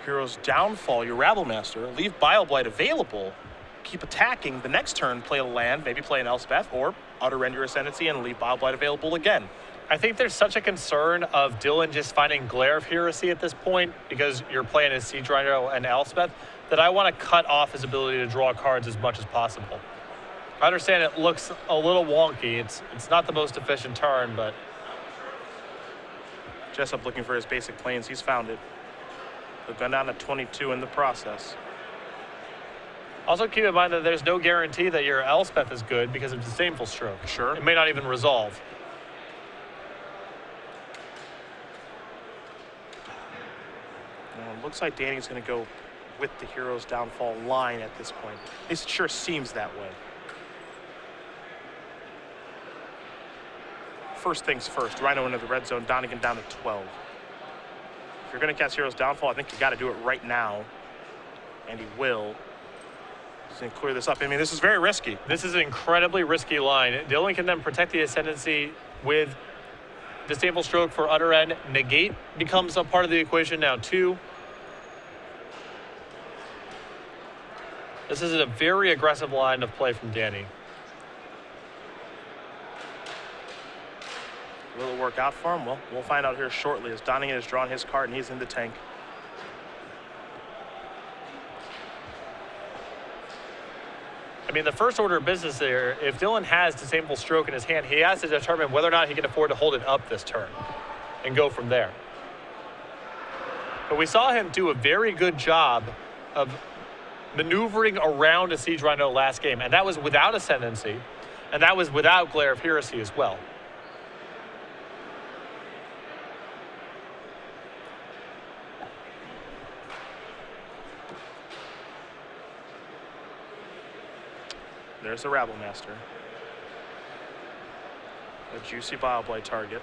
Hero's Downfall, your Rabble Master, leave Bile Blight available, keep attacking, the next turn play a land, maybe play an Elspeth, or Utter End your Ascendancy and leave Bile Blight available again. I think there's such a concern of Dylan just finding Glare of Heresy at this point because you're playing as Siege Rhino and Elspeth that I want to cut off his ability to draw cards as much as possible. I understand it looks a little wonky. It's not the most efficient turn, but Jessup looking for his basic planes. He's found it. They've gone down to 22 in the process. also keep in mind that there's no guarantee that your Elspeth is good because of Disdainful Stroke. Sure. It may not even resolve. It looks like Danny's going to go with the Hero's Downfall line at this point. At least it sure seems that way. First things first, Rhino into the red zone, Donegan down to 12. If you're going to cast Hero's Downfall, I think you got to do it right now. And he will. He's going to clear this up. I mean, this is very risky. This is an incredibly risky line. Dylan can then protect the Ascendancy with Disdainful Stroke for Utter End. Negate becomes a part of the equation now, too. This is a very aggressive line of play from Danny. Will it work out for him? Well, we'll find out here shortly as Donegan has drawn his card and he's in the tank. I mean, the first order of business there, if Dylan has Disdainful Stroke in his hand, he has to determine whether or not he can afford to hold it up this turn and go from there. But we saw him do a very good job of maneuvering around a Siege Rhino last game, and that was without Ascendancy, and that was without Glare of Heresy as well. There's the Rabble Master. A juicy Bile Blight target.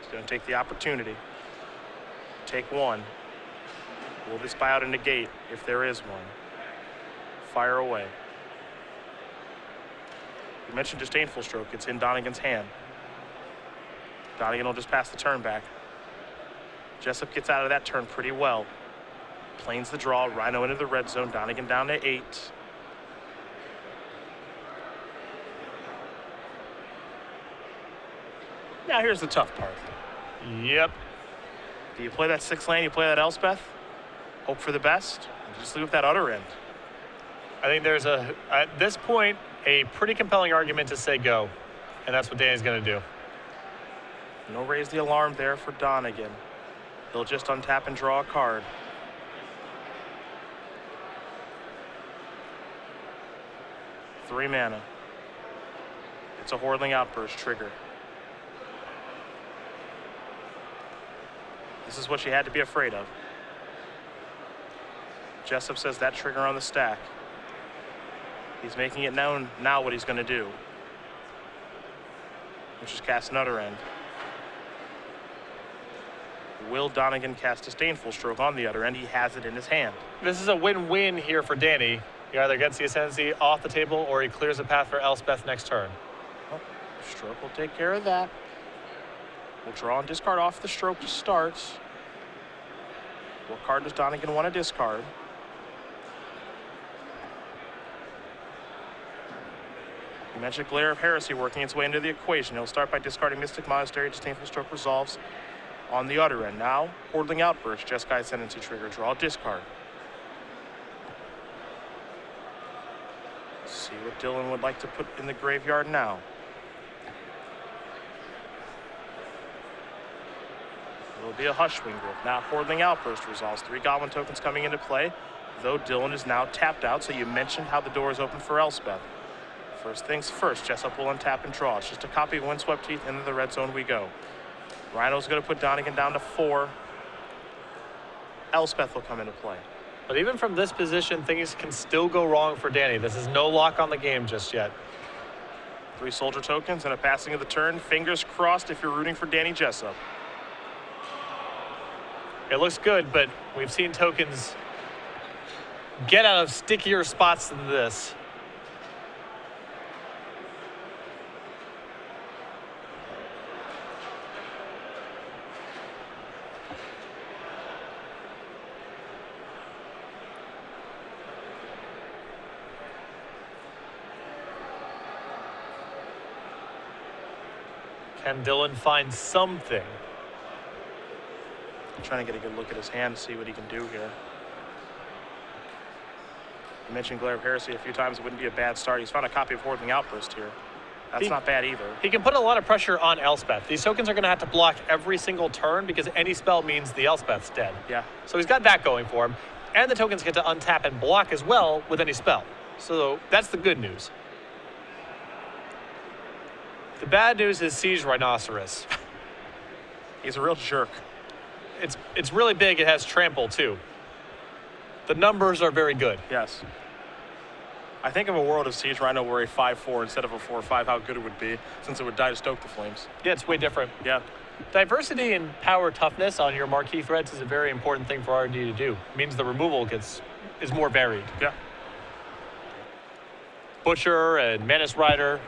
He's going to take the opportunity. Take one. Will this buy out a negate if there is one? Fire away. You mentioned Disdainful Stroke. It's in Donegan's hand. Donegan will just pass the turn back. Jessup gets out of that turn pretty well. Planes the draw. Rhino into the red zone. Donegan down to 8. Now here's the tough part. Yep. Do you play that 6 lane? You play that Elspeth? Hope for the best? And just leave with that Utter End. I think there's at this point, a pretty compelling argument to say go. And that's what Danny's going to do. No raise the alarm there for Donegan. He'll just untap and draw a card. Three mana. It's a Hordeling Outburst trigger. This is what you had to be afraid of. Jessup says that trigger on the stack. He's making it known now what he's going to do, which is cast an Utter End. Will Donegan cast Disdainful Stroke on the Utter End? He has it in his hand. This is a win-win here for Danny. He either gets the Ascendancy off the table or he clears the path for Elspeth next turn. Well, Stroke will take care of that. We'll draw and discard off the Stroke to start. What card does Donegan want to discard? You mentioned Glare of Heresy working its way into the equation. He'll start by discarding Mystic Monastery. Disdainful Stroke resolves on the Utter End. Now, Hordeling Outburst, Jeskai Ascendancy trigger, draw, discard. See what Dylan would like to put in the graveyard now. It'll be a Hushwing group. Now Hordling Outburst resolves. 3 Goblin tokens coming into play, though Dylan is now tapped out, so you mentioned how the door is open for Elspeth. First things first, Jessup will untap and draw. It's just a copy of Windswept Teeth. Into the red zone we go. Rhino's going to put Donegan down to 4. Elspeth will come into play. But even from this position, things can still go wrong for Danny. This is no lock on the game just yet. 3 soldier tokens and a passing of the turn. Fingers crossed if you're rooting for Danny Jessup. It looks good, but we've seen tokens get out of stickier spots than this. Can Dylan find something? I'm trying to get a good look at his hand to see what he can do here. You mentioned Glare of Heresy a few times. It wouldn't be a bad start. He's found a copy of Hordling Outburst here. That's not bad either. He can put a lot of pressure on Elspeth. These tokens are going to have to block every single turn because any spell means the Elspeth's dead. Yeah. So he's got that going for him. And the tokens get to untap and block as well with any spell. So that's the good news. The bad news is Siege Rhinoceros. He's a real jerk. It's really big. It has trample too. The numbers are very good. Yes. I think of a world of Siege Rhino where a 5/4 instead of a 4/5, how good it would be, since it would die to stoke the flames. Yeah, it's way different. Yeah. Diversity and power toughness on your marquee threats is a very important thing for R&D to do. It means the removal is more varied. Yeah. Butcher and Menace Rider,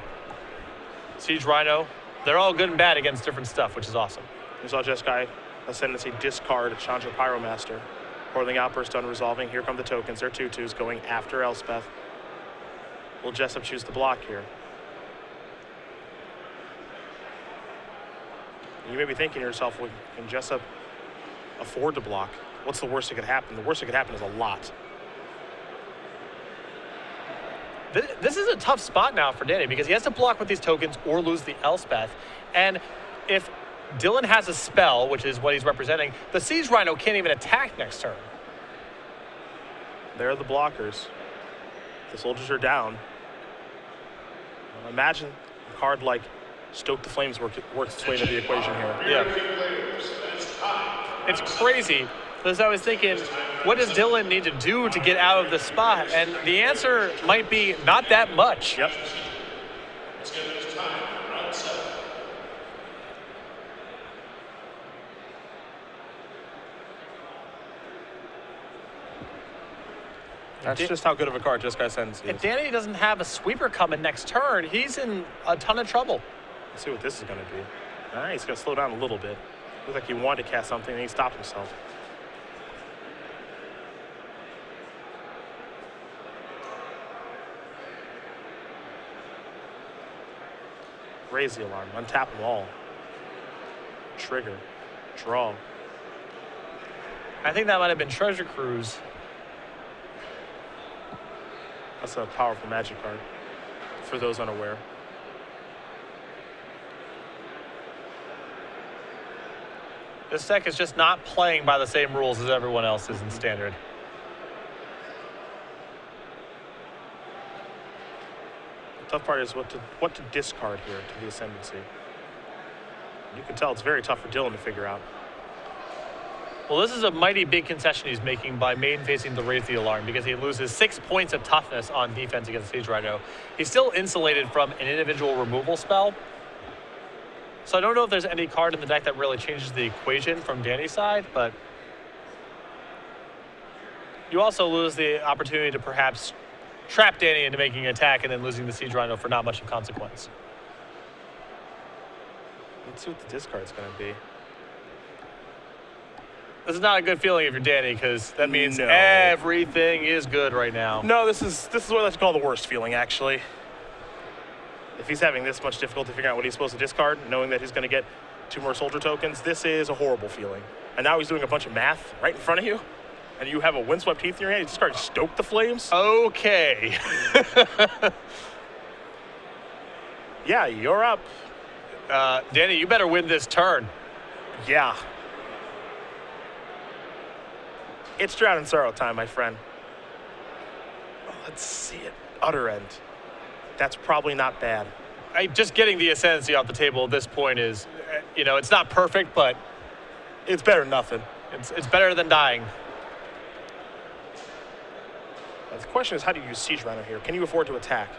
Siege Rhino, they're all good and bad against different stuff, which is awesome. We saw Jeskai Ascendancy discard Chandra Pyromaster. Hordling Outburst done resolving. Here come the tokens. They're 2/2s going after Elspeth. Will Jessup choose to block here? You may be thinking to yourself, well, can Jessup afford to block? What's the worst that could happen? The worst that could happen is a lot. This is a tough spot now for Danny because he has to block with these tokens or lose the Elspeth. And if Dylan has a spell, which is what he's representing, the Siege Rhino can't even attack next turn. There are the blockers. The soldiers are down. Imagine a card like Stoke the Flames works its way into the equation here. Yeah. It's crazy. Because I was thinking, what does Dylan need to do to get out of the spot? And the answer might be not that much. Yep. That's just how good of a card Jeskai Ascendancy is. If Danny doesn't have a sweeper coming next turn, he's in a ton of trouble. Let's see what this is going to be. All right, he's going to slow down a little bit. Looks like he wanted to cast something and he stopped himself. Raise the alarm. Untap them all. Trigger. Draw. I think that might have been Treasure Cruise. That's a powerful magic card for those unaware. This deck is just not playing by the same rules as everyone else is in Standard. The tough part is what to discard here to the Ascendancy. You can tell it's very tough for Dylan to figure out. Well, this is a mighty big concession he's making by main facing to raise the alarm because he loses 6 points of toughness on defense against Siege Rhino. He's still insulated from an individual removal spell. So I don't know if there's any card in the deck that really changes the equation from Danny's side, but you also lose the opportunity to perhaps trap Danny into making an attack and then losing the Siege Rhino for not much of consequence. Let's see what the discard's going to be. This is not a good feeling if you're Danny because that means everything is good right now. No, this is what I like to call the worst feeling, actually. If he's having this much difficulty figuring out what he's supposed to discard, knowing that he's going to get 2 more soldier tokens, this is a horrible feeling. And now he's doing a bunch of math right in front of you, and you have a windswept heath in your hand, you just start to stoke the flames? Okay. Yeah, you're up. Danny, you better win this turn. Yeah. It's Drown in Sorrow time, my friend. Let's see it. Utter end. That's probably not bad. Just getting the Ascendancy off the table at this point is, it's not perfect, but It's better than nothing. it's better than dying. The question is, how do you use Siege Rhino here? Can you afford to attack?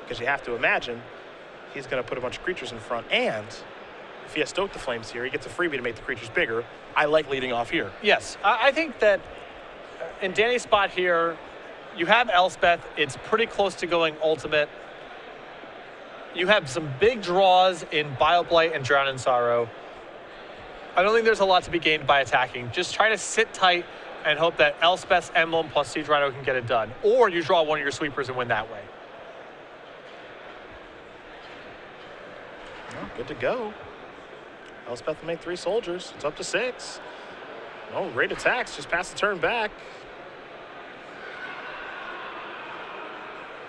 Because you have to imagine he's going to put a bunch of creatures in front, and if he has Stoke the Flames here, he gets a freebie to make the creatures bigger. I like leading off here. Yes, I think that in Danny's spot here, you have Elspeth. It's pretty close to going ultimate. You have some big draws in Bioblight and Drown in Sorrow. I don't think there's a lot to be gained by attacking. Just try to sit tight and hope that Elspeth's Emblem plus Siege Rhino can get it done. Or you draw one of your sweepers and win that way. Well, good to go. Elspeth will make 3 soldiers. It's up to 6. No, great attacks. Just pass the turn back.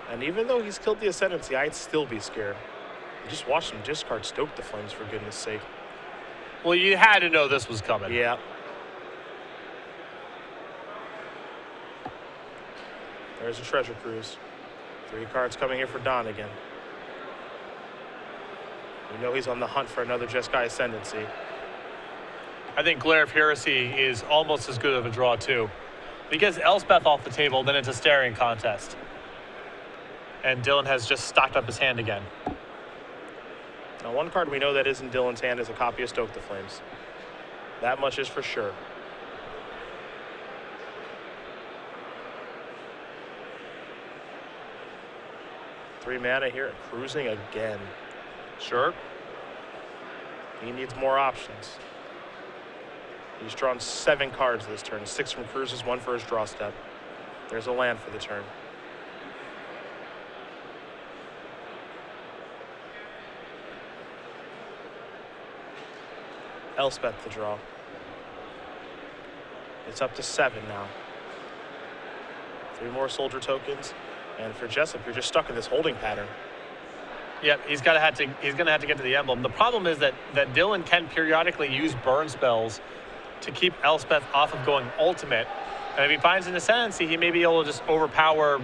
And even though he's killed the Ascendancy, I'd still be scared. You just watch him discard Stoke the Flames, for goodness sake. Well, you had to know this was coming. Yeah. There's a Treasure Cruise. 3 cards coming here for Donegan. We know he's on the hunt for another Jeskai Ascendancy. I think Glare of Heresy is almost as good of a draw, too. Because Elspeth off the table, then it's a staring contest. And Dylan has just stocked up his hand again. Now, one card we know that is in Dylan's hand is a copy of Stoke the Flames. That much is for sure. Three mana here, cruising again. Sure. He needs more options. He's drawn 7 cards this turn. 6 from cruises, 1 for his draw step. There's a land for the turn. Elspeth the draw. It's up to 7 now. 3 more soldier tokens. And for Jessup, you're just stuck in this holding pattern. Yep, he's gonna have to get to the emblem. The problem is that Dylan can periodically use burn spells to keep Elspeth off of going ultimate. And if he finds an Ascendancy, he may be able to just overpower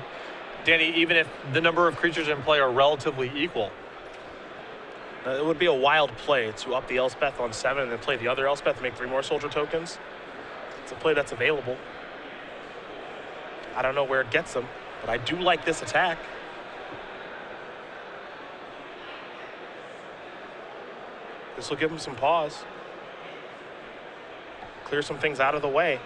Danny, even if the number of creatures in play are relatively equal. It would be a wild play to up the Elspeth on 7 and then play the other Elspeth and make 3 more soldier tokens. It's a play that's available. I don't know where it gets them, but I do like this attack. This will give him some pause. Clear some things out of the way.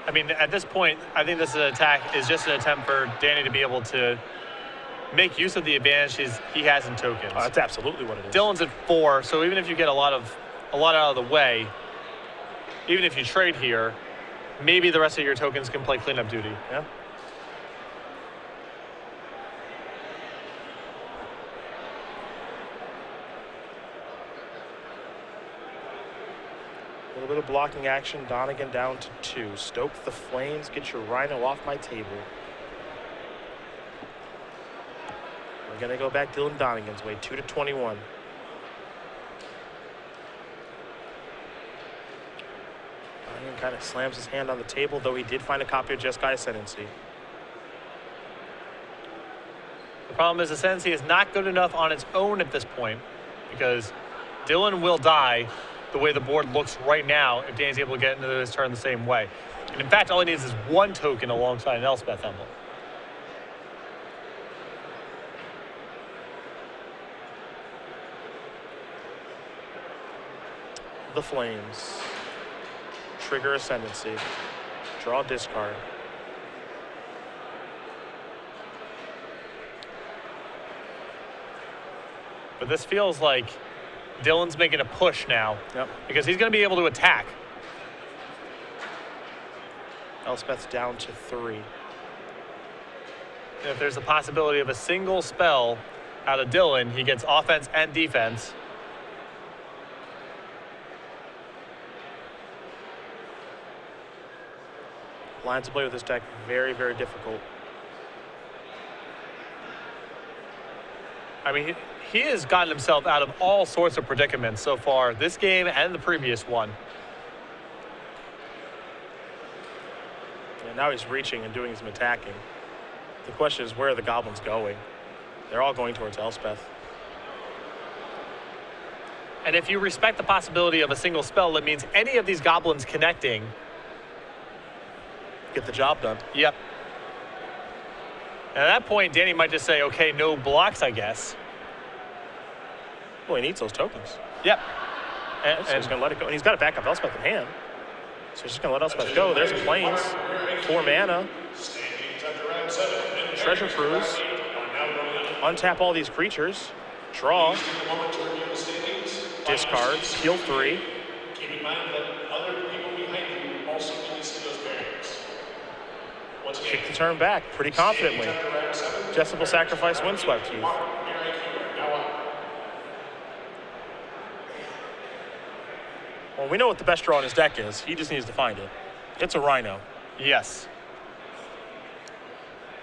I mean, at this point, I think this attack is just an attempt for Danny to be able to make use of the advantage he has in tokens. That's absolutely what it is. Dylan's at 4, so even if you get a lot out of the way, even if you trade here, maybe the rest of your tokens can play cleanup duty. Yeah. A little bit of blocking action. Donegan down to 2. Stoke the Flames. Get your Rhino off my table. We're going to go back Dylan Donegan's way. 2 to 21. Donegan kind of slams his hand on the table, though he did find a copy of Jeskai Ascendancy. The problem is Ascendancy is not good enough on its own at this point, because Dylan will die the way the board looks right now if Danny's able to get into his turn the same way. And in fact, all he needs is 1 token alongside an Elspeth emblem. The Flames. Trigger Ascendancy. Draw discard. But this feels like Dylan's making a push now. Yep. Because he's going to be able to attack. Elspeth's down to 3. And if there's a possibility of a single spell out of Dylan, he gets offense and defense. Lines to play with this deck, very, very difficult. I mean, he has gotten himself out of all sorts of predicaments so far, this game and the previous one. And now he's reaching and doing some attacking. The question is, where are the goblins going? They're all going towards Elspeth. And if you respect the possibility of a single spell, that means any of these goblins connecting. Get the job done. Yep. And at that point, Danny might just say, okay, no blocks, I guess. Well, he needs those tokens. Yep. And he's going to let it go. And he's got a backup Elspeth in hand. So he's just going to let Elspeth go. There's Plains. 4 mana. Treasure Cruise. Untap all these creatures. Draw. Discard. Heal 3. Keep in mind that other people behind you also can see those barriers. Once again, Kick the turn back pretty confidently. Jessup will sacrifice Windswept Youth. Well, we know what the best draw in his deck is. He just needs to find it. It's a Rhino. Yes.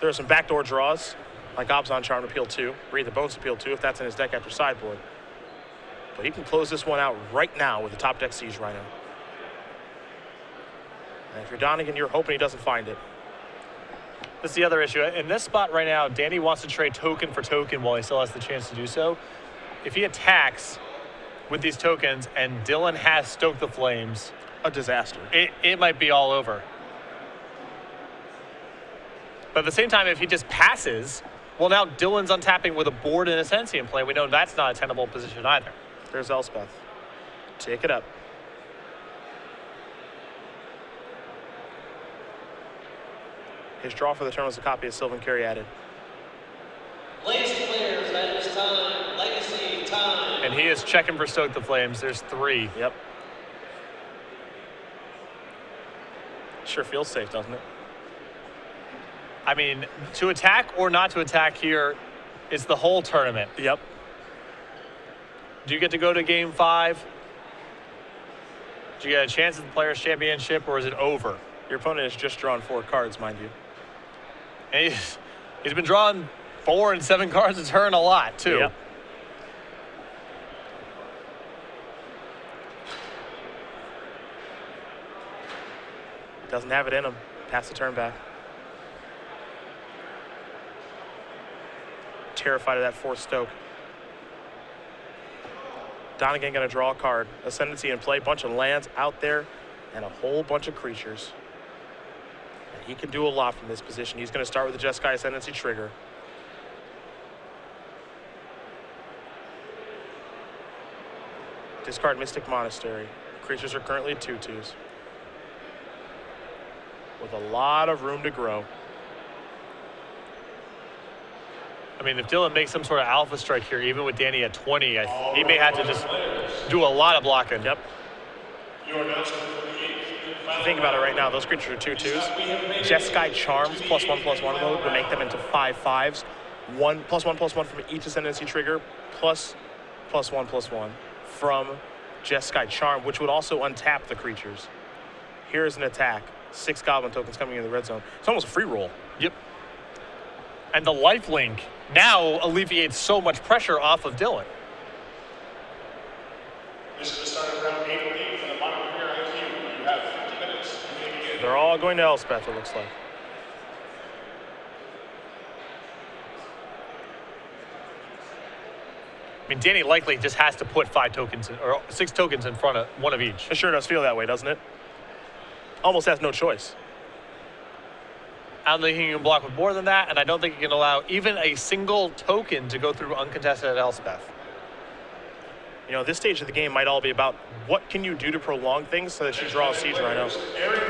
There are some backdoor draws, like Obzon Charm Appeal 2, Breathe the Bones Appeal 2, if that's in his deck after sideboard. But he can close this one out right now with the top deck Siege Rhino. And if you're Donegan, you're hoping he doesn't find it. This is the other issue. In this spot right now, Danny wants to trade token for token while he still has the chance to do so. If he attacks with these tokens and Dylan has Stoke the Flames, A disaster. it might be all over. But at the same time, if he just passes, well, now Dylan's untapping with a board and a Sentient play. We know that's not a tenable position either. There's Elspeth. Take it up. His draw for the turn was a copy of Sylvan Caryatid. Legacy players, at this time, Legacy time. And he is checking for Stoke the Flames. There's 3. Yep. Sure feels safe, doesn't it? I mean, to attack or not to attack here is the whole tournament. Yep. Do you get to go to game 5? Do you get a chance at the Players' Championship, or is it over? Your opponent has just drawn 4 cards, mind you. And he's been drawing 4 and 7 cards a turn a lot, too. Yep. Doesn't have it in him. Pass the turn back. Terrified of that 4 Stoke. Donegan gonna draw a card. Ascendancy in play, bunch of lands out there, and a whole bunch of creatures. And he can do a lot from this position. He's gonna start with the Jeskai Ascendancy trigger. Discard Mystic Monastery. Creatures are currently 2/2s. With a lot of room to grow. I mean, if Dylan makes some sort of alpha strike here, even with Danny at 20, he may have to just do a lot of blocking. Yep. Think about it right now. Those creatures are 2/2s. Jeskai Charms +1/+1 mode would make them into 5/5s. 1+1/+1 from each Ascendancy trigger, ++1/+1 from Jeskai Charm, which would also untap the creatures. Here's an attack. 6 Goblin tokens coming in the red zone. It's almost a free roll. Yep. And the lifelink now alleviates so much pressure off of Dylan. This is the start of round 8 for the bottom of your IQ. You have 50 minutes. You may begin. They're all going to Elspeth, it looks like. I mean, Danny likely just has to put 5 tokens or 6 tokens in front of one of each. It sure does feel that way, doesn't it? Almost has no choice. I don't think he can block with more than that, and I don't think he can allow even a single token to go through uncontested at Elspeth. You know, this stage of the game might all be about what can you do to prolong things so that you draw a Siege Rhino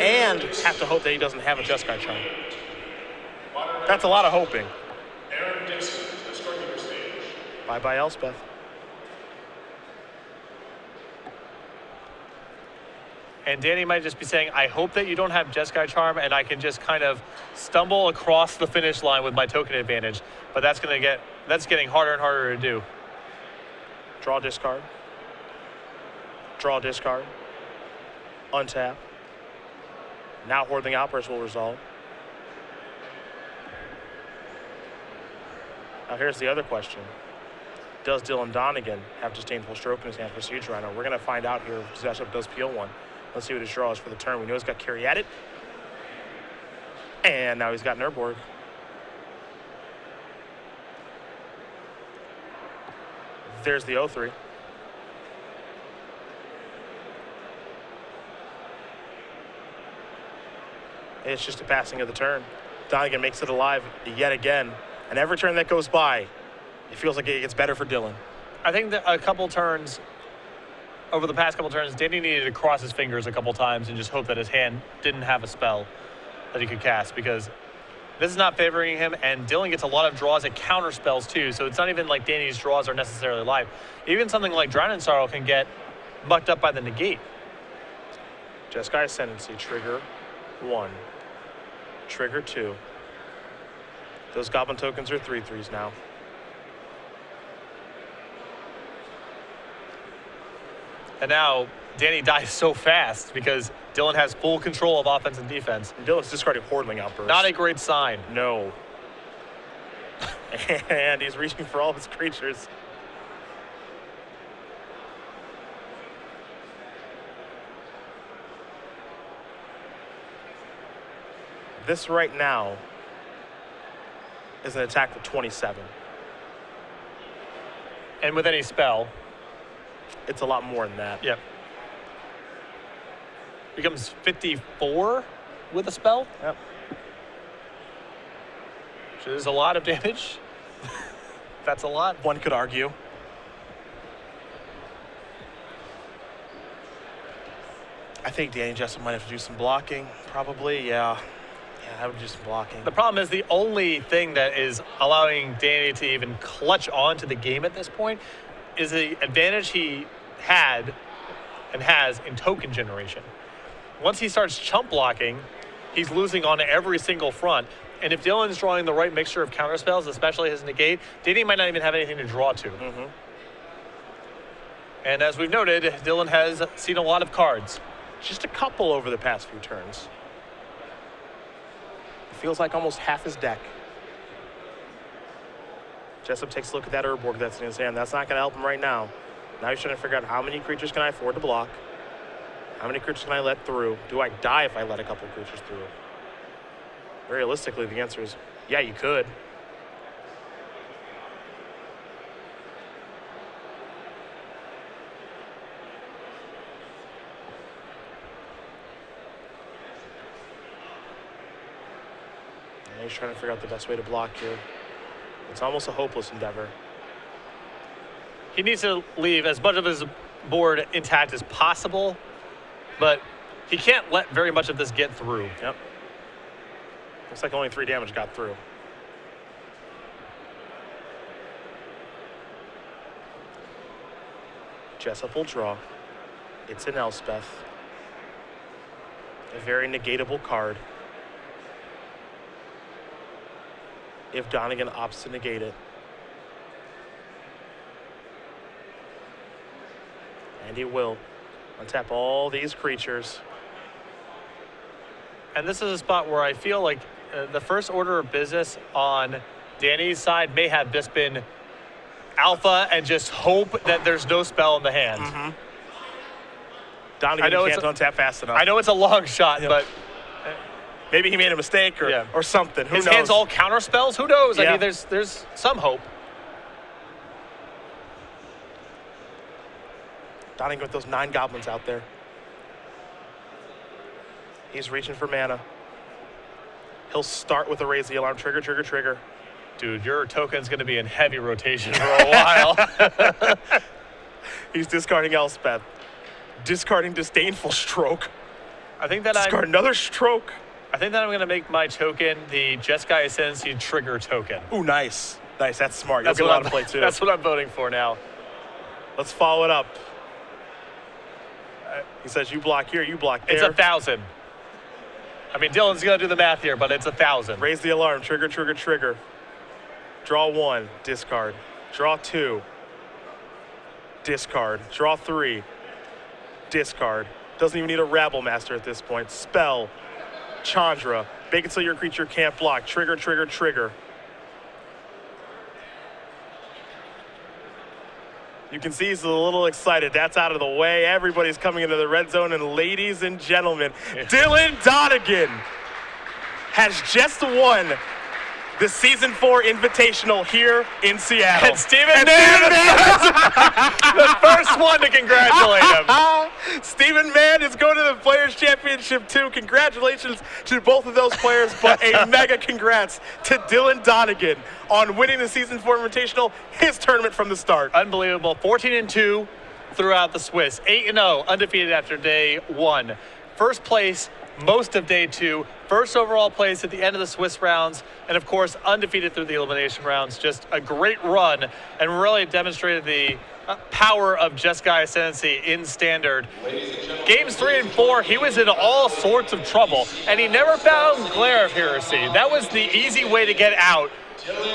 and have to hope that he doesn't have a Jeskai Charm. That's a lot of hoping. Aaron Dixon is escorting your stage. Bye-bye, Elspeth. And Danny might just be saying, I hope that you don't have Jeskai Charm and I can just kind of stumble across the finish line with my token advantage. But that's getting harder and harder to do. Draw, discard. Draw, discard. Untap. Now Hordeling Outburst will resolve. Now here's the other question. Does Dylan Donegan have Disdainful Stroke in his hand for Siege Rhino? We're going to find out here if Jessup does peel one. Let's see what his draw is for the turn. We know he's got Carry at it. And now he's got Nurborg. There's the 0-3. It's just a passing of the turn. Donegan makes it alive yet again. And every turn that goes by, it feels like it gets better for Dylan. I think that over the past couple turns, Danny needed to cross his fingers a couple times and just hope that his hand didn't have a spell that he could cast, because this is not favoring him, and Dylan gets a lot of draws and counter spells too, so it's not even like Danny's draws are necessarily live. Even something like Drowning Sorrow can get mucked up by the negate. Jeskai Ascendancy, trigger 1. Trigger 2. Those Goblin tokens are 3/3s now. And now Danny dies so fast because Dylan has full control of offense and defense. And Dylan's discarding Hordeling Outburst. Not a great sign. No. And he's reaching for all of his creatures. This right now is an attack for 27. And with any spell, it's a lot more than that. Yep. Becomes 54 with a spell. Yep. Which is a lot of damage. That's a lot. One could argue. I think Danny Jessup might have to do some blocking. Probably, yeah. Yeah, I would do some blocking. The problem is the only thing that is allowing Danny to even clutch on to the game at this point is the advantage he had and has in token generation. Once he starts chump blocking, he's losing on every single front. And if Dylan's drawing the right mixture of counterspells, especially his negate, Danny might not even have anything to draw to. Mm-hmm. And as we've noted, Dylan has seen a lot of cards. Just a couple over the past few turns. It feels like almost half his deck. Jessup takes a look at that Urborg that's in his hand. That's not going to help him right now. Now he's trying to figure out how many creatures can I afford to block? How many creatures can I let through? Do I die if I let a couple creatures through? Realistically, the answer is, yeah, you could. And he's trying to figure out the best way to block here. It's almost a hopeless endeavor. He needs to leave as much of his board intact as possible, but he can't let very much of this get through. Yep. Looks like only 3 damage got through. Jessup will draw. It's an Elspeth. A very negatable card. If Donegan opts to negate it. And he will. Untap all these creatures. And this is a spot where I feel like the first order of business on Danny's side may have just been alpha and just hope that there's no spell in the hand. Mm-hmm. Donegan can't untap fast enough. I know it's a long shot, yeah. but maybe he made a mistake or something. Who his knows? hand's all counter spells. Who knows? Yeah. I mean, there's some hope. Donegan with those 9 goblins out there. He's reaching for mana. He'll start with a Raise the Alarm. Trigger, trigger, trigger. Dude, your token's going to be in heavy rotation for a while. He's discarding Elspeth. Discarding Disdainful Stroke. I think that Discard another Stroke. I think that I'm going to make my token the Jeskai Ascendancy trigger token. Ooh, nice. Nice, that's smart. You'll get a lot of play too. That's what I'm voting for now. Let's follow it up. He says, you block here, you block there. It's 1,000. I mean, Dylan's going to do the math here, but it's 1,000. Raise the alarm. Trigger, trigger, trigger. Draw 1. Discard. Draw 2. Discard. Draw 3. Discard. Doesn't even need a Rabble Master at this point. Spell. Chandra. Make it so your creature can't block. Trigger, trigger, trigger. You can see he's a little excited. That's out of the way. Everybody's coming into the red zone. And ladies and gentlemen, Dylan Donegan has just won the Season 4 Invitational here in Seattle. And Stephen Mann is the first one to congratulate him. Stephen Mann is going to the Players' Championship too. Congratulations to both of those players, but a mega congrats to Dylan Donegan on winning the Season 4 Invitational, his tournament from the start. Unbelievable. 14-2 throughout the Swiss. 8-0 undefeated after day 1. First place most of day 2. First overall place at the end of the Swiss rounds, and of course undefeated through the elimination rounds. Just a great run, and really demonstrated the power of Jessup Ascendancy in Standard. Games 3 and 4, he was in all sorts of trouble, and he never found Glare of Heresy. That was the easy way to get out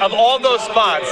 of all those spots.